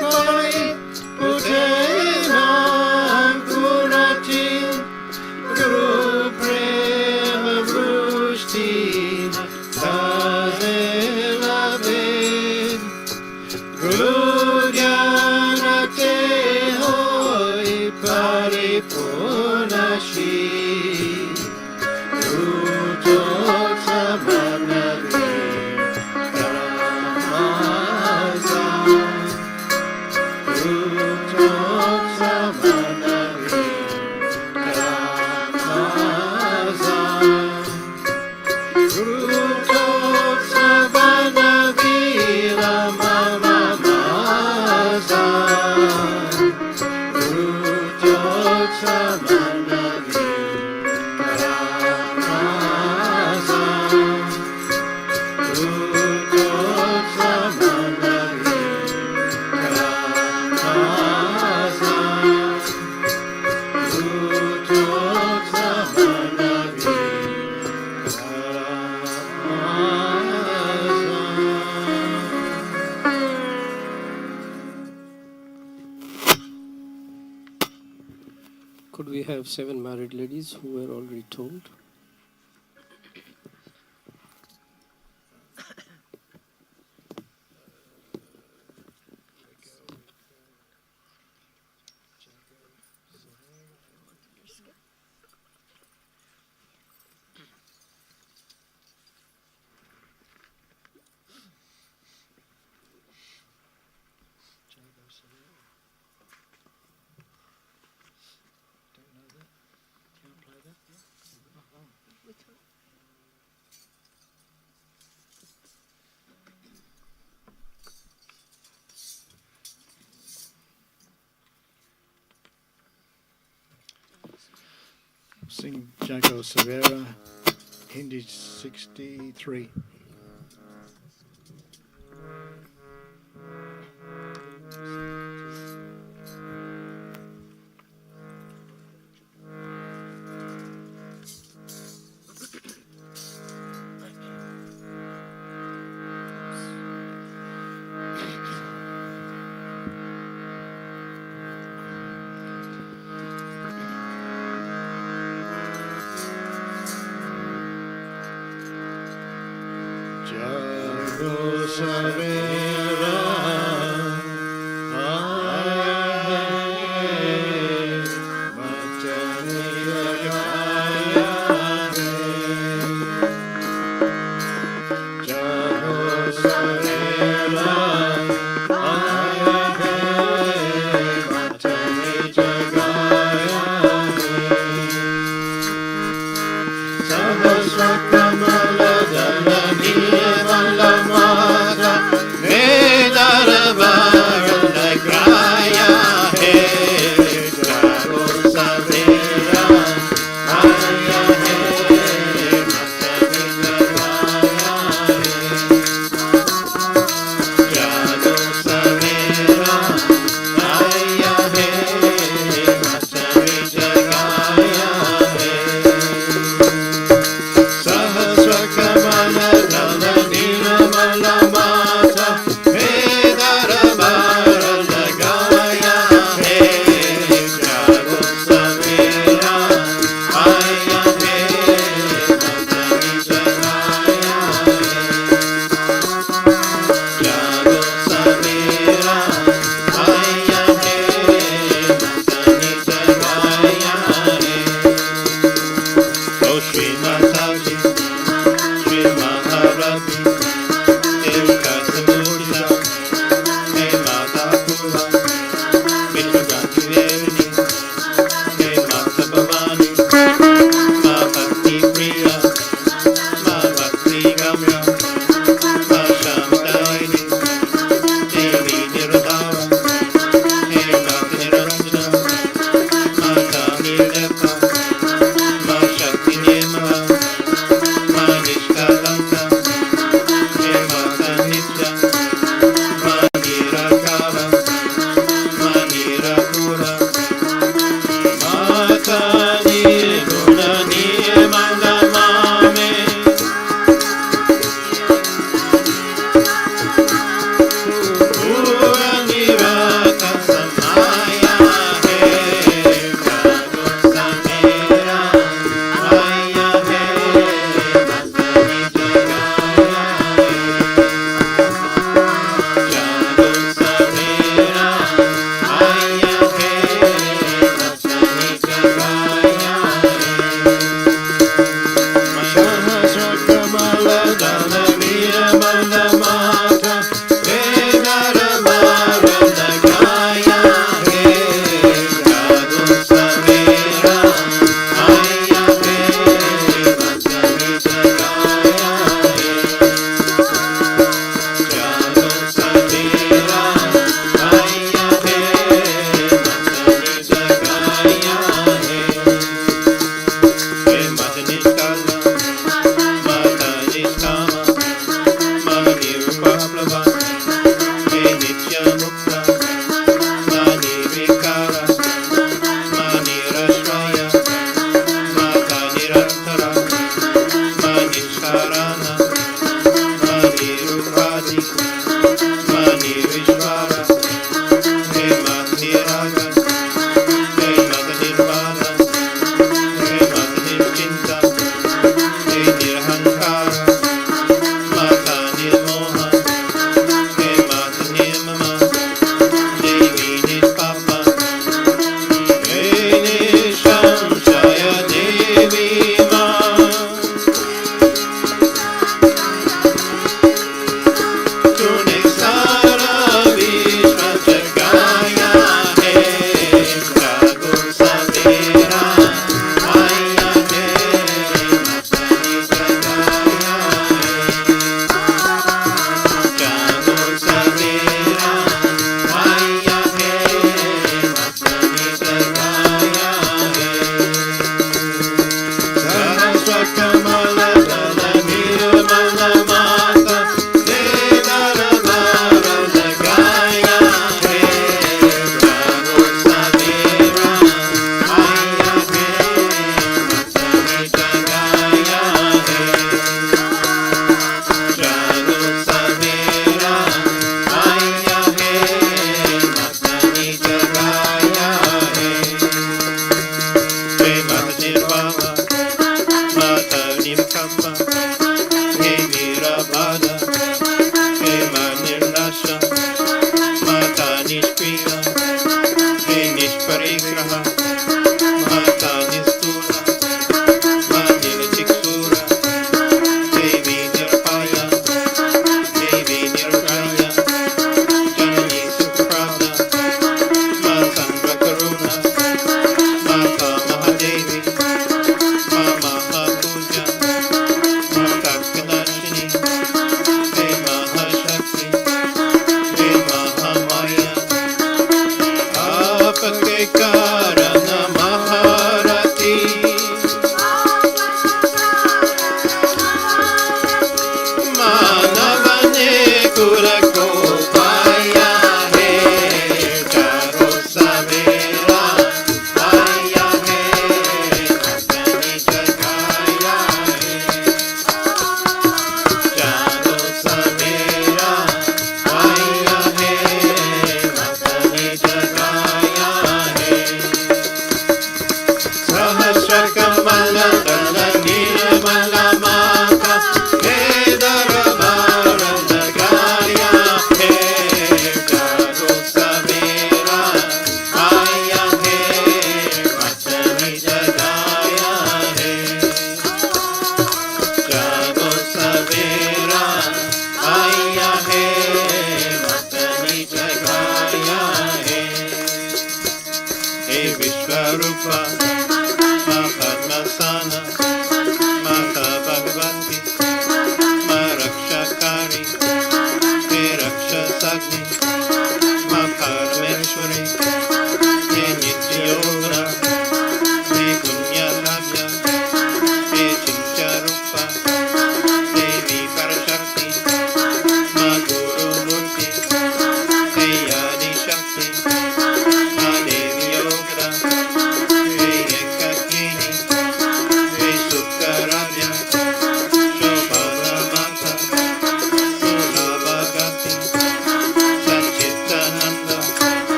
Koi Putena Kurati Guru Prema Vrushti Tazela Ved Guru Jnana Te Hoi Paripunashi 7 married ladies who were already told. Sing Jago Savera, Hindi 63. Jago Savera, आया है, बचने लगाया है। जागो सवेरा, आया है, बचने जगाया है। सर्वस्व कमल दलनीय बलमाता, ने दरबार लगाया है। जागो सवेरा,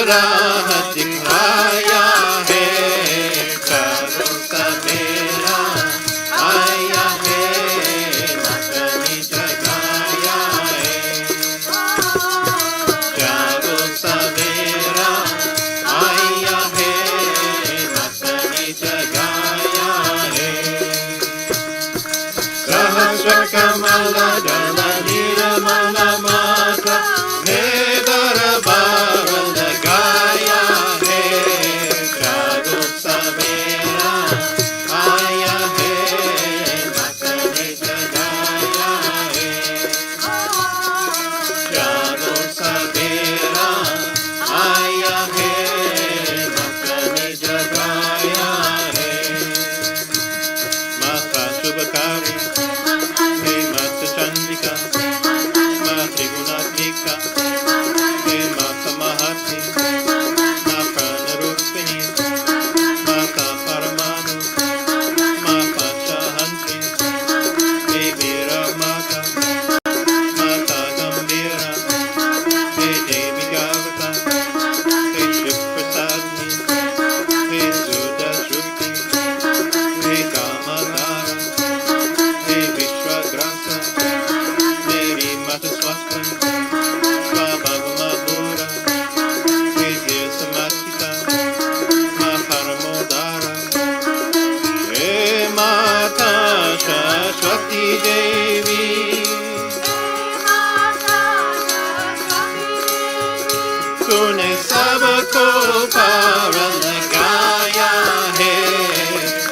राह दिखाया है, जागो सवेरा आया है, माता ने जगाया है, जागो सवेरा आया है, माता ने जगाया है। सहस्र कमल दल निर्मल माता ने दरबार लगाया है, जागो सवेरा आया है, माता ने जगाया है, जागो सवेरा आया है, माता ने जगाया है। माता शुभकारी हे माता चंडिका, माता त्रिगुणात्मिका, हे माता महात्मी, माता प्राणरूपिणी, माता परमाणु, माता शाहंती, हे वीरा माता, माता गंभीरा, हे देवी गावता, हे शिव प्रसादिनी, हे सुधा श्रुति, हे कामधारा, हे विश्वग्रासा, मेरी माता स्वास्थ्य स्वभाव मधुरा, हे धीर समाचिता, माँ परमोदारा, हे माता सरस्वती देवी, तूने सबको पार लगाया है,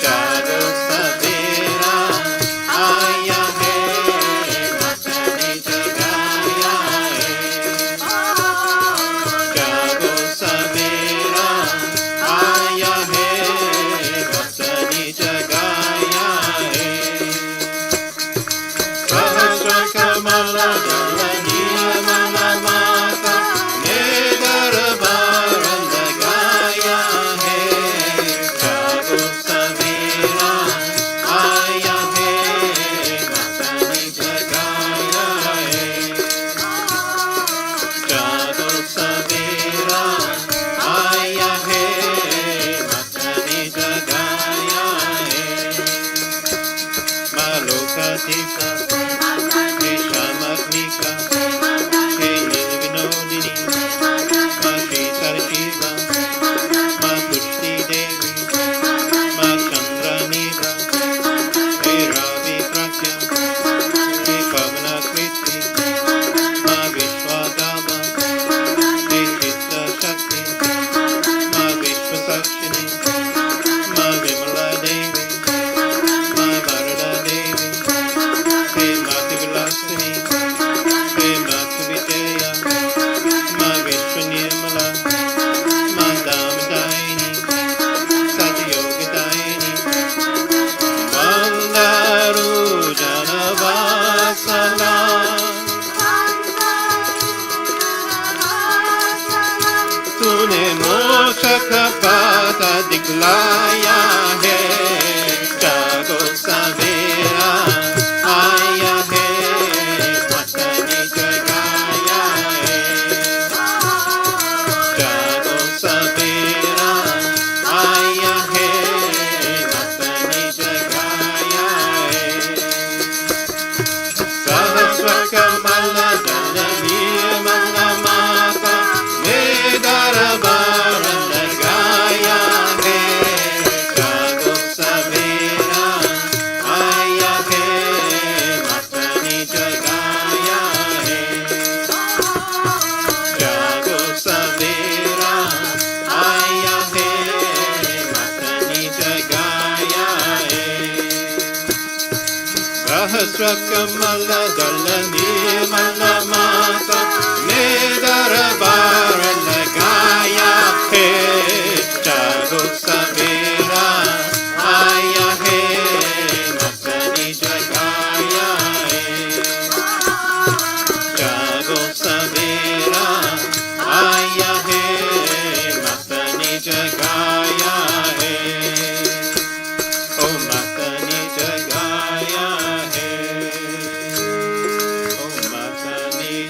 जागो सवेरा आया है, माता ने जगाया है, जागो सवेरा आया है, माता ने जगाया है। सहस्र कमल दल निर्मल माता ने दरबार लगाया है, जागो सवेरा आया है, माता ने जगाया है, जागो सवेरा आया है, माता ने जगाया है। माँ लोकातीता, हे श्यामात्मिका, हे निर्विनोदिनी, माँ शीतल शिवा, माँ पुष्टि देवी, माँ चंद्रनीवा, हे रावि प्रज्ञा, हे पवनाकृति, माँ विश्वदामा, हे चित्त शक्ति, माँ विश्वसाक्षिणी, माँ विमला देवी, माँ वरदा देवी, हे मातृ विलासिनी, हे मातृ विजया, माँ विश्व निर्मला, माँ दामदायिनी, सतयोगिदायिनी, वंदारू जनवासना, तूने मोक्ष का पथ दिखलाया है, जागो सवेरा आया है, माता ने जगाया है, जागो सवेरा आया है, माता ने जगाया है। सहस्र कमल दल निर्मल माता ने दरबार लगाया है, जागो सवेरा आया है, माता ने जगाया है, जागो सवेरा आया है, माता ने जगाया है। सहस्र कमल दल निर्मल माता ने दरबार लगाया है, जागो सवेरा आया है, माता ने जगाया है, जागो सवेरा आया है, माता ने जगाया है, ओ माता ने जगाया है, ओ माता ने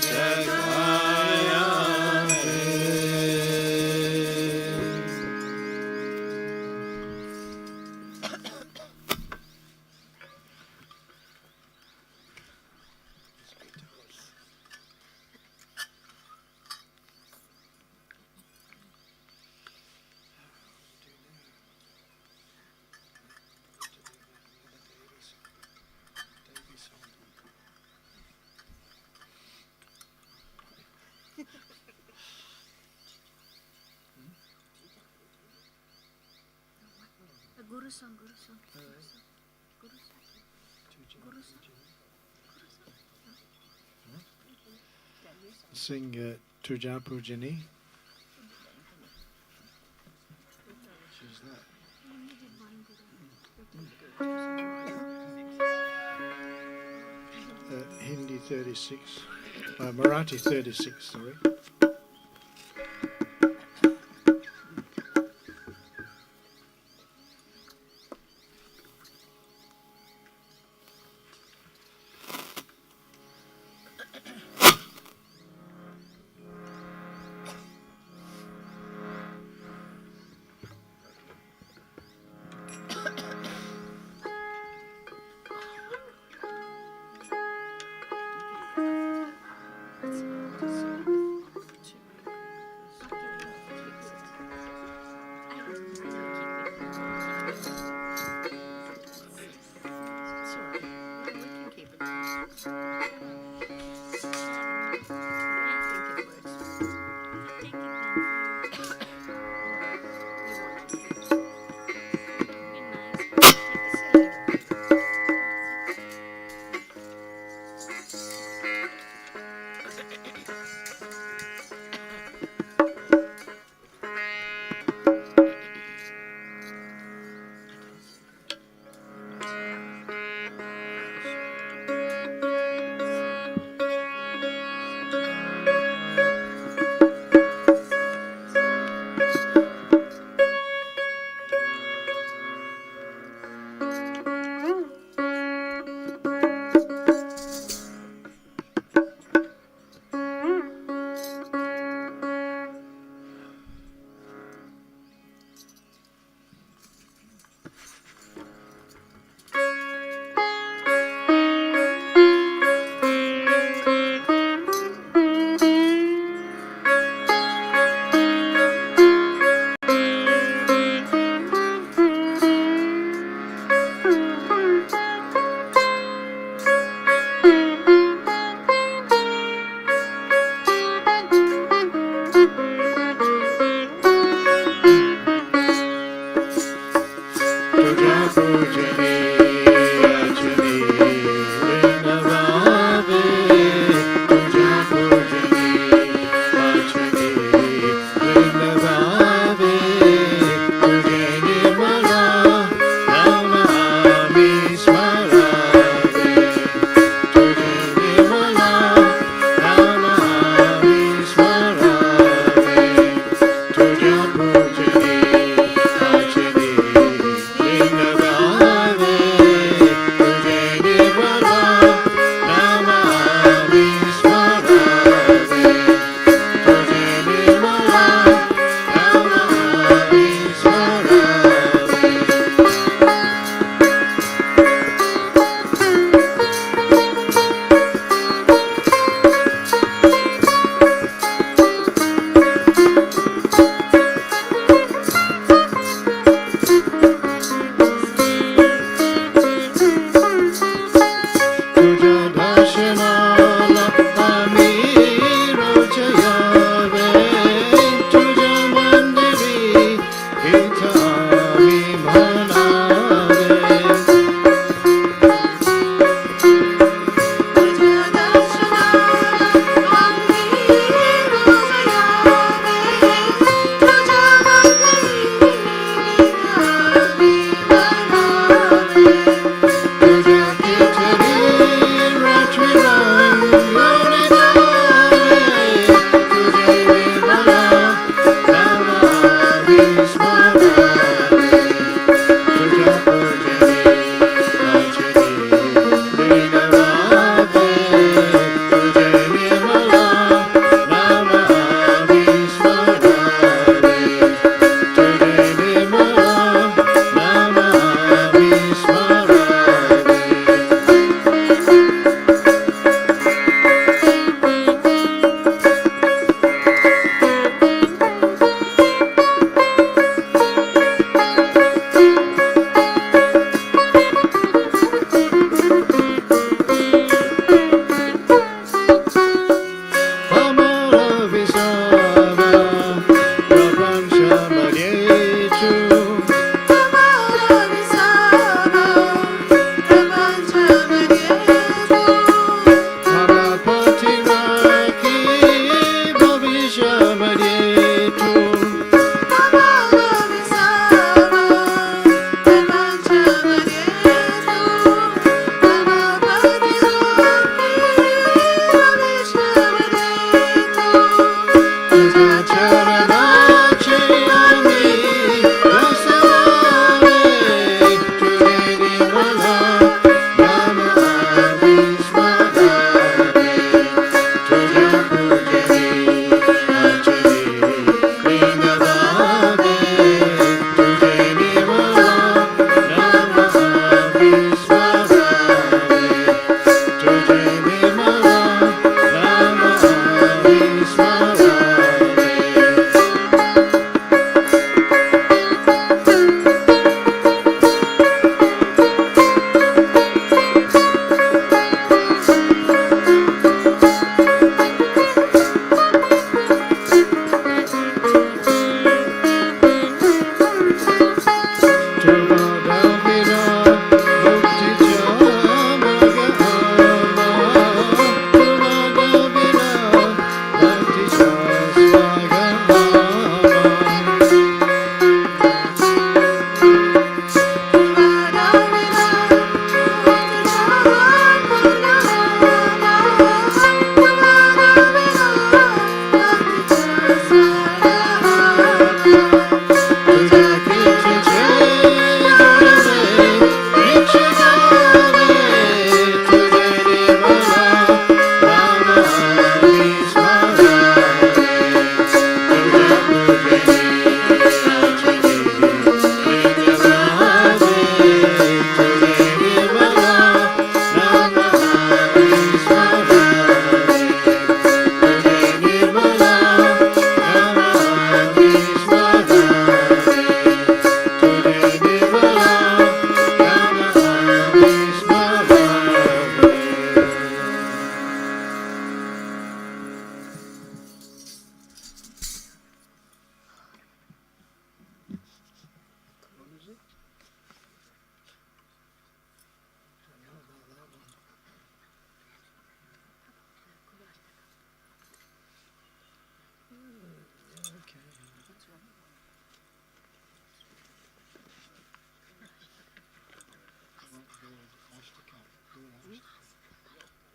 Sing Tuja Pujani. Hindi 36, Marathi 36, sorry.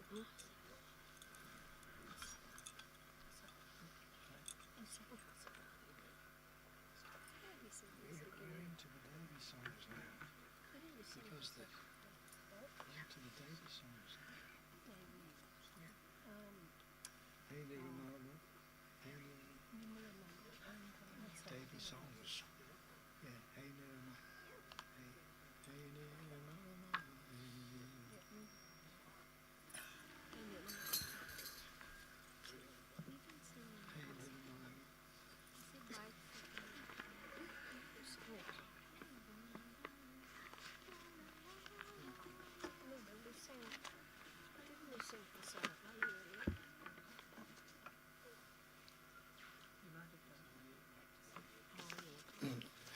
You're into the Devi songs now. Because you're into the Devi songs now. Hey Nirmala. Hey Devi songs. Yeah, hey Nirmala. Hey Nirmala. Hey Nirmala.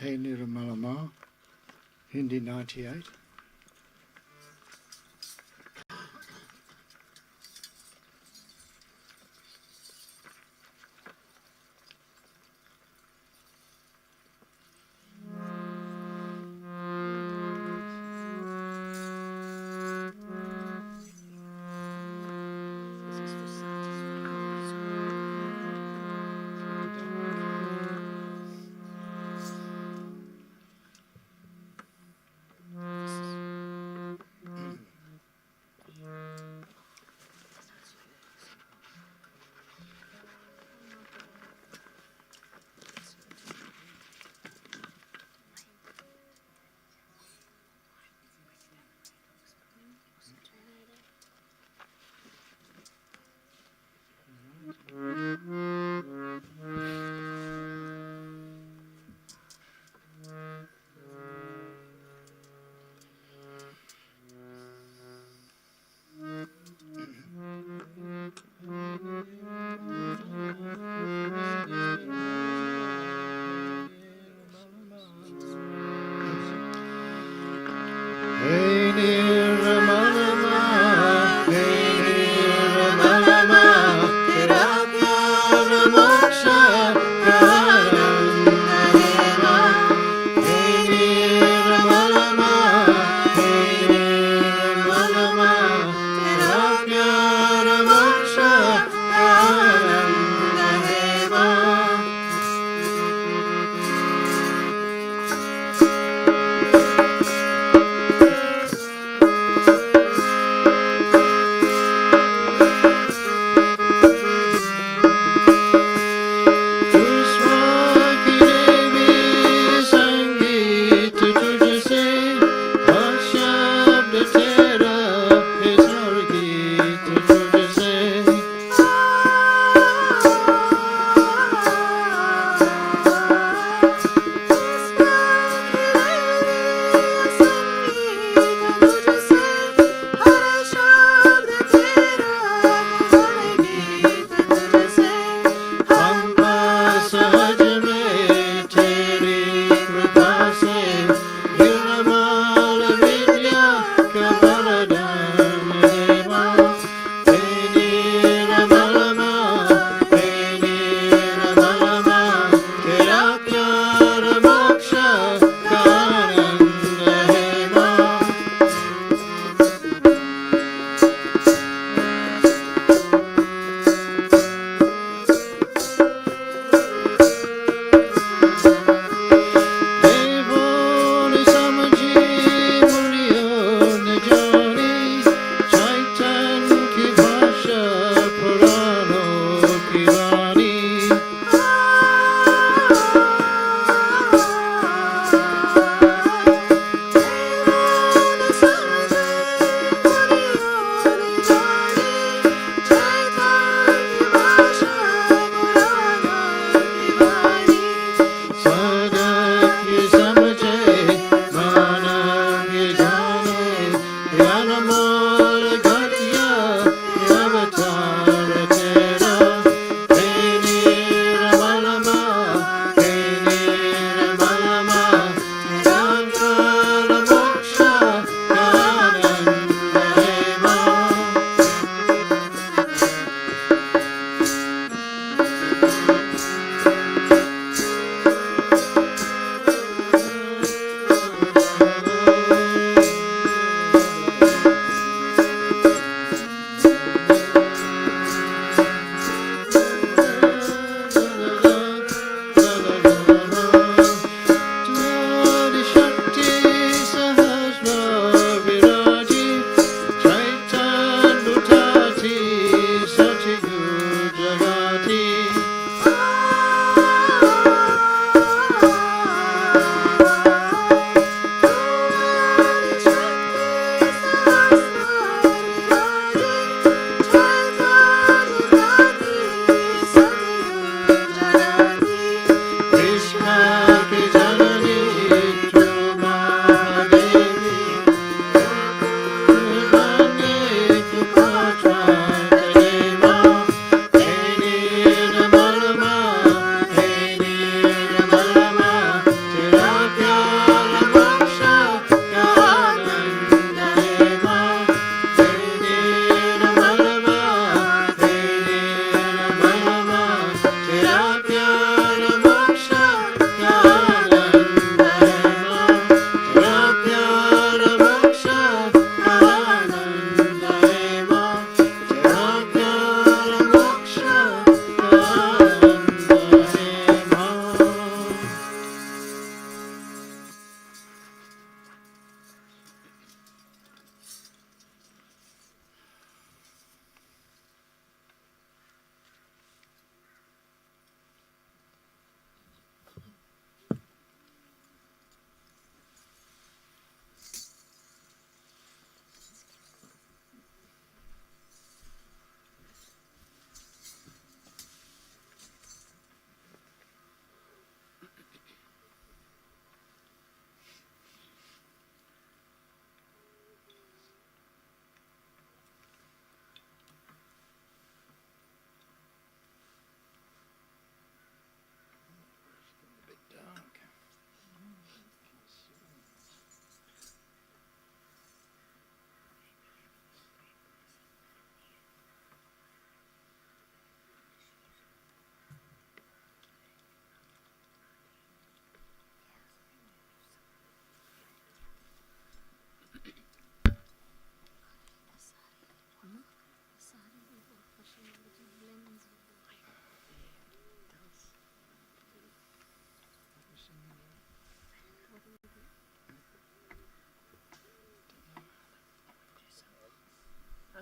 Hey Nirmala Ma, Hindi 98. Hey Nirmala Ma, Hey Nirmala Ma, Tera pyar moksha karan deva. Hey Nirmala Ma, Hey Nirmala Ma, Tera pyar moksha karan deva. Come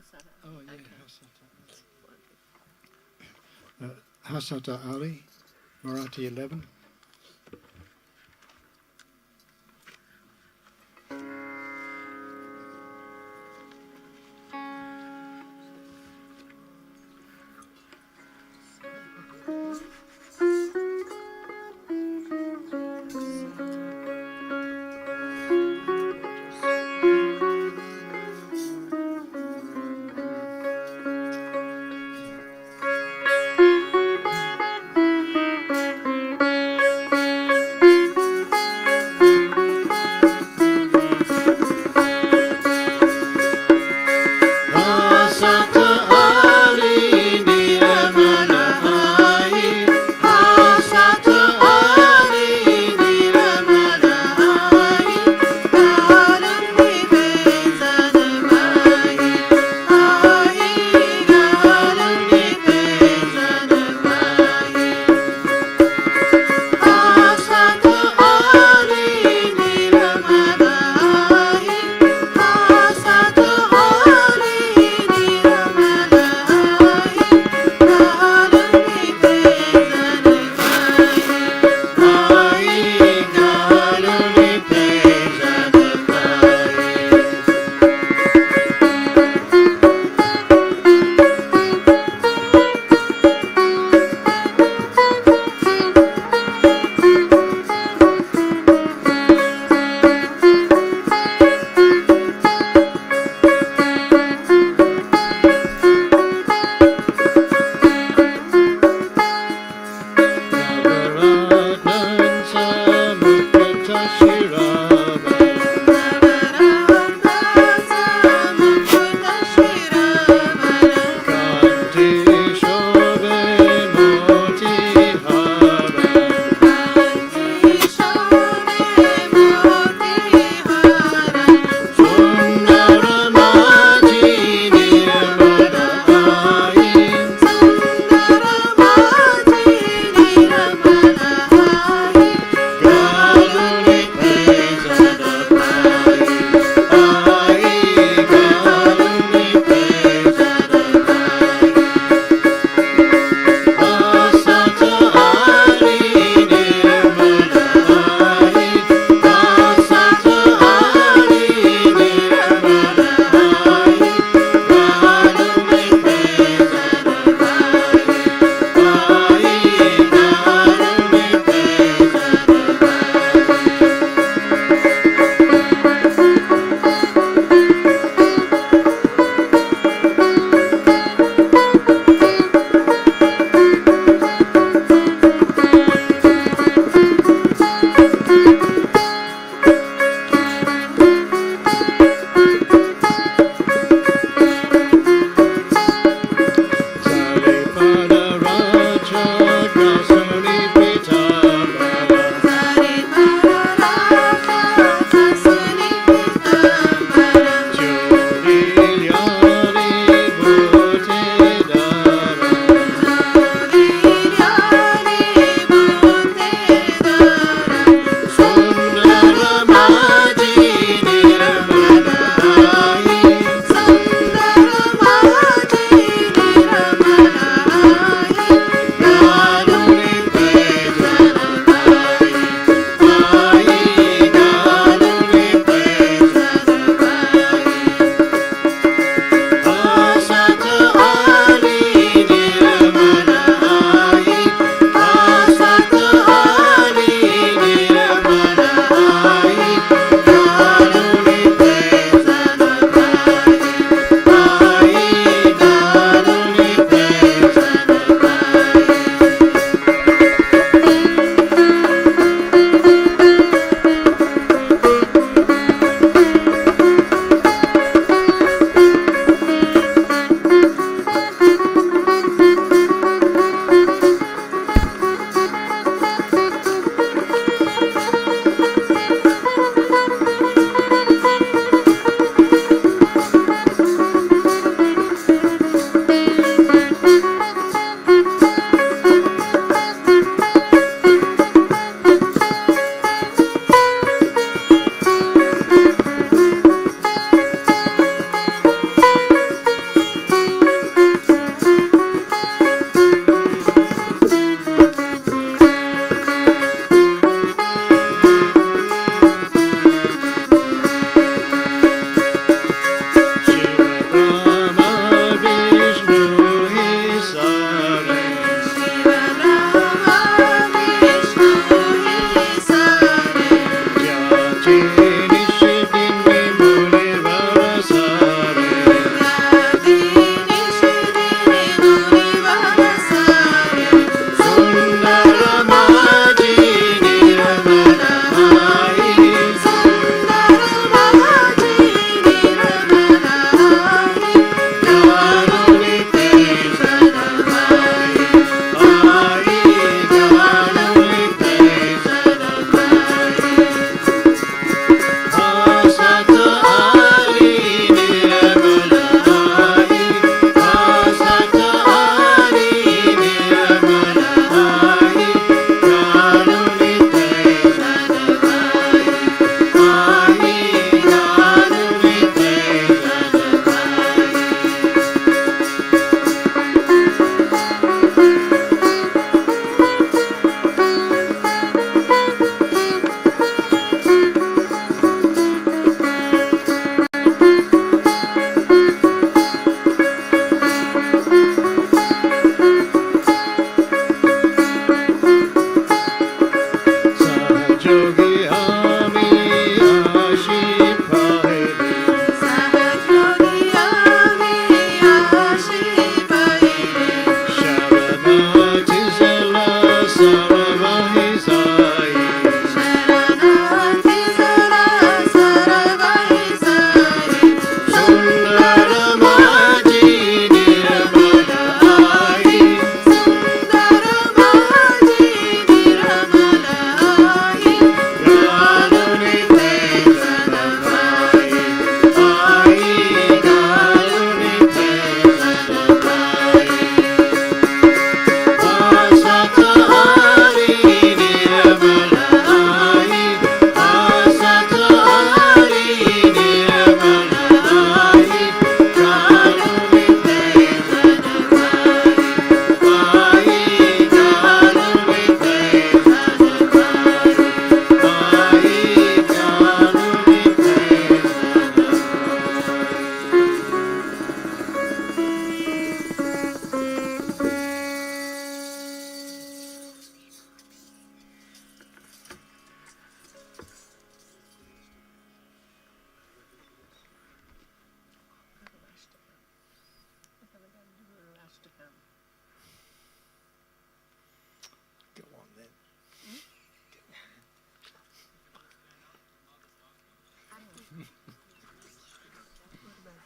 Oh, yeah, Hasata Ali, Marathi 11.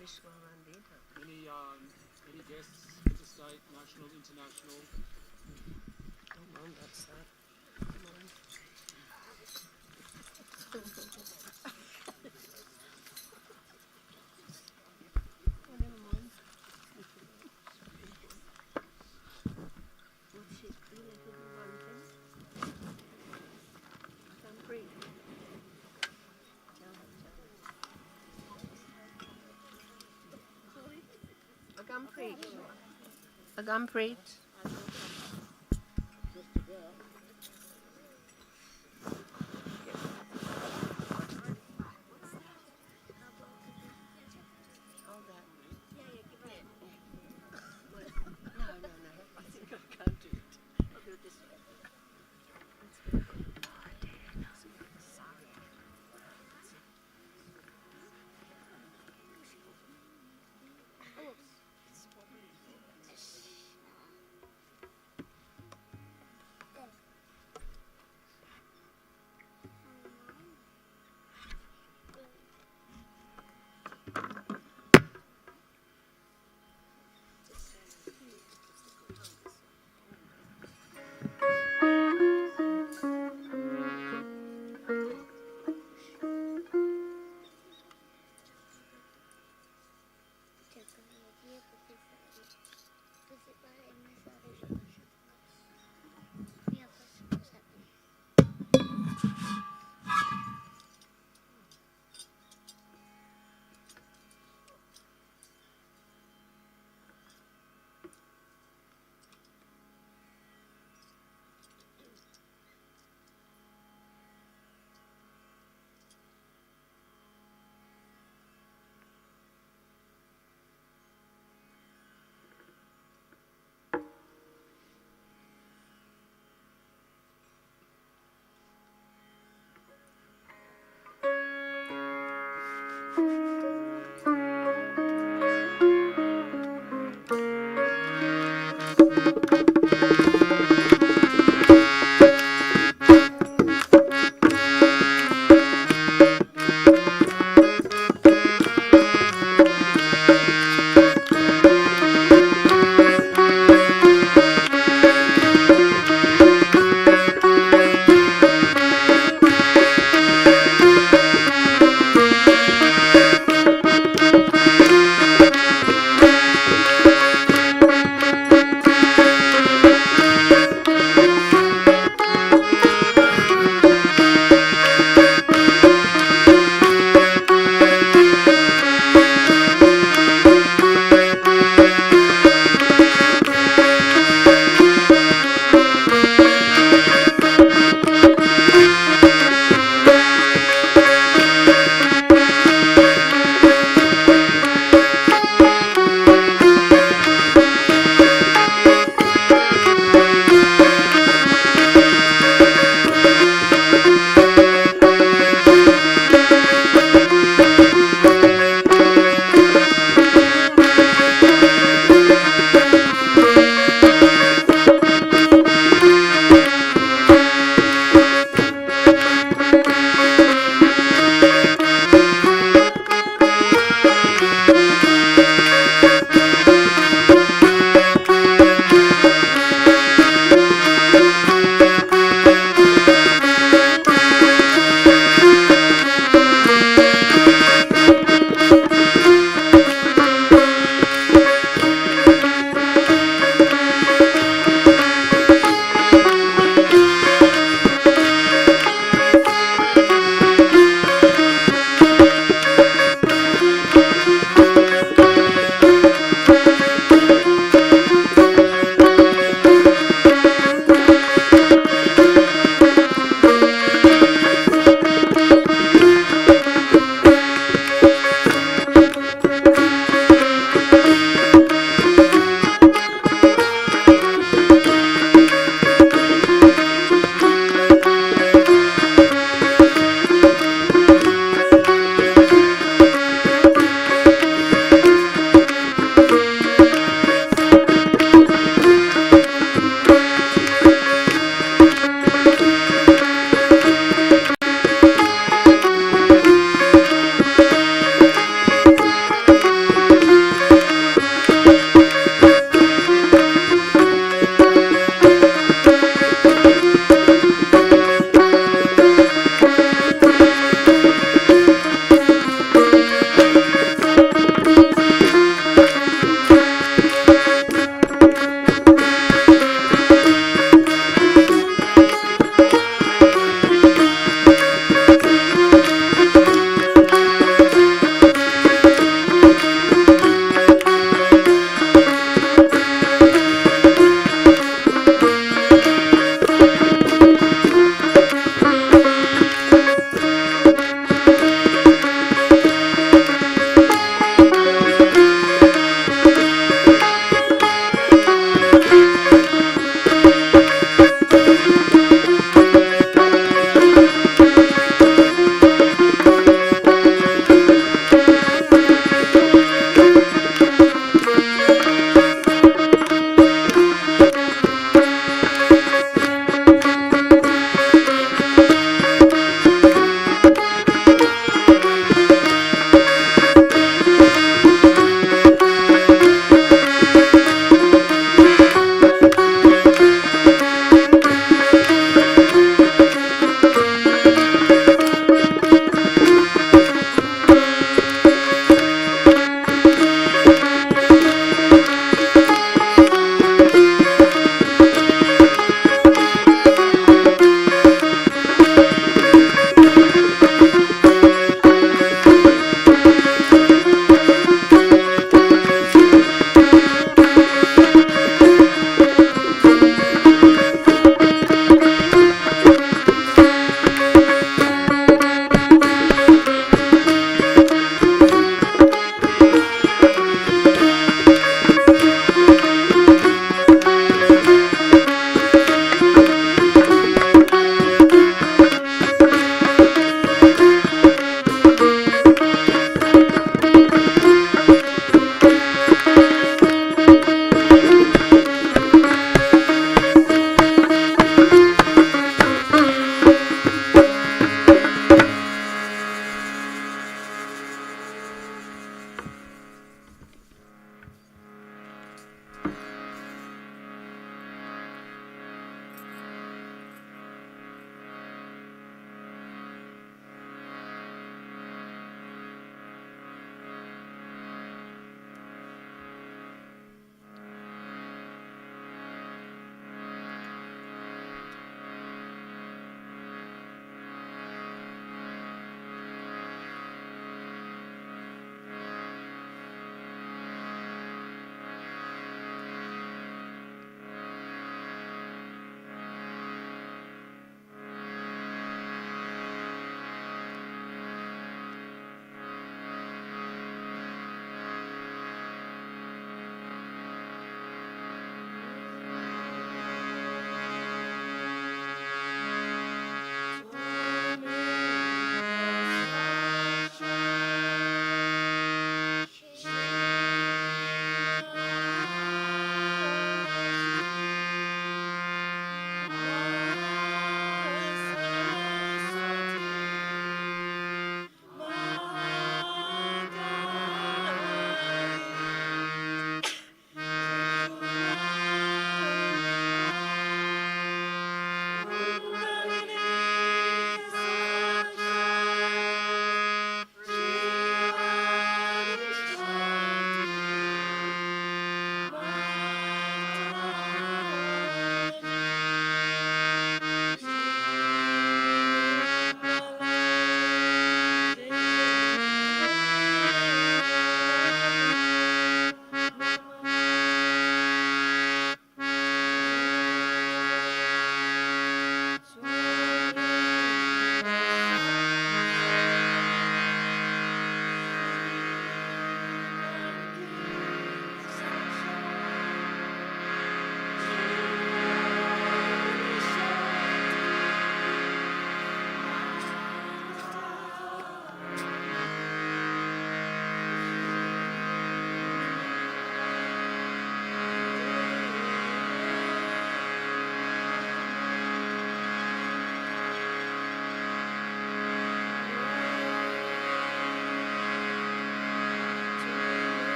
Any guests, interstate, national, international? Agam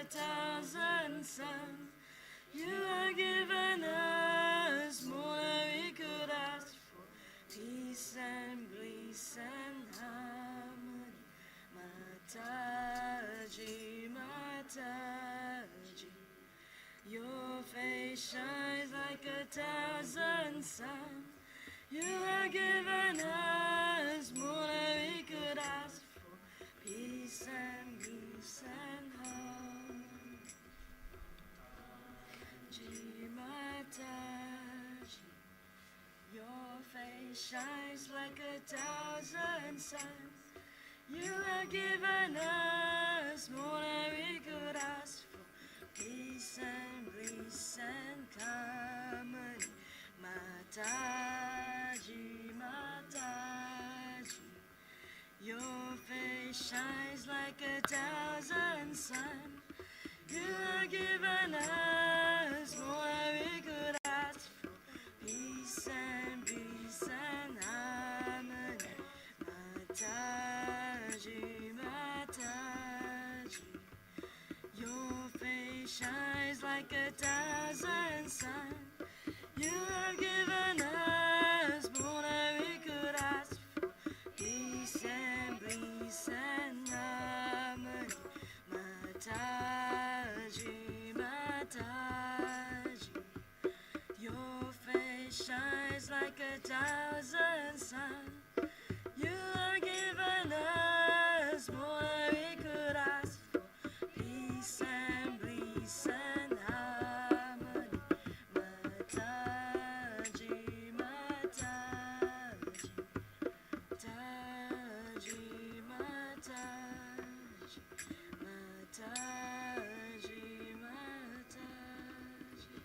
a thousand suns. You have given us more than we could ask for. Peace and bliss and harmony. Mataji, Mataji. Your face shines like a thousand suns. You have given us more than we could ask for. Peace and bliss and harmony. Mataji, your face shines like a thousand suns. You have given us more than we could ask for. Peace and bliss and harmony. Mataji, Mataji, your face shines like a thousand suns. You have given us more than we could ask for. Peace and peace and harmony. Mataji, Mataji, your face shines like a thousand suns. You have given us more than we could ask for. Peace and bliss and harmony. Mataji, Mataji, your face shines like a thousand suns. You have given us more than we could ask for. Peace and bliss and harmony. Mataji, Mataji, Taji, Mataji, Mataji, Mataji.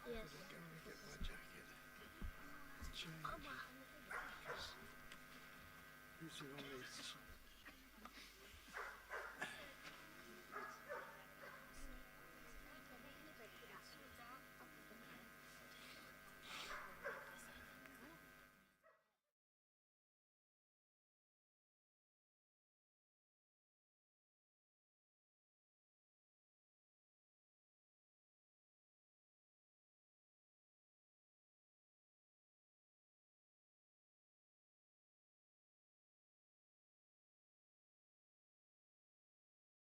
Yes. Go and get my jacket and change it. Because Lucy only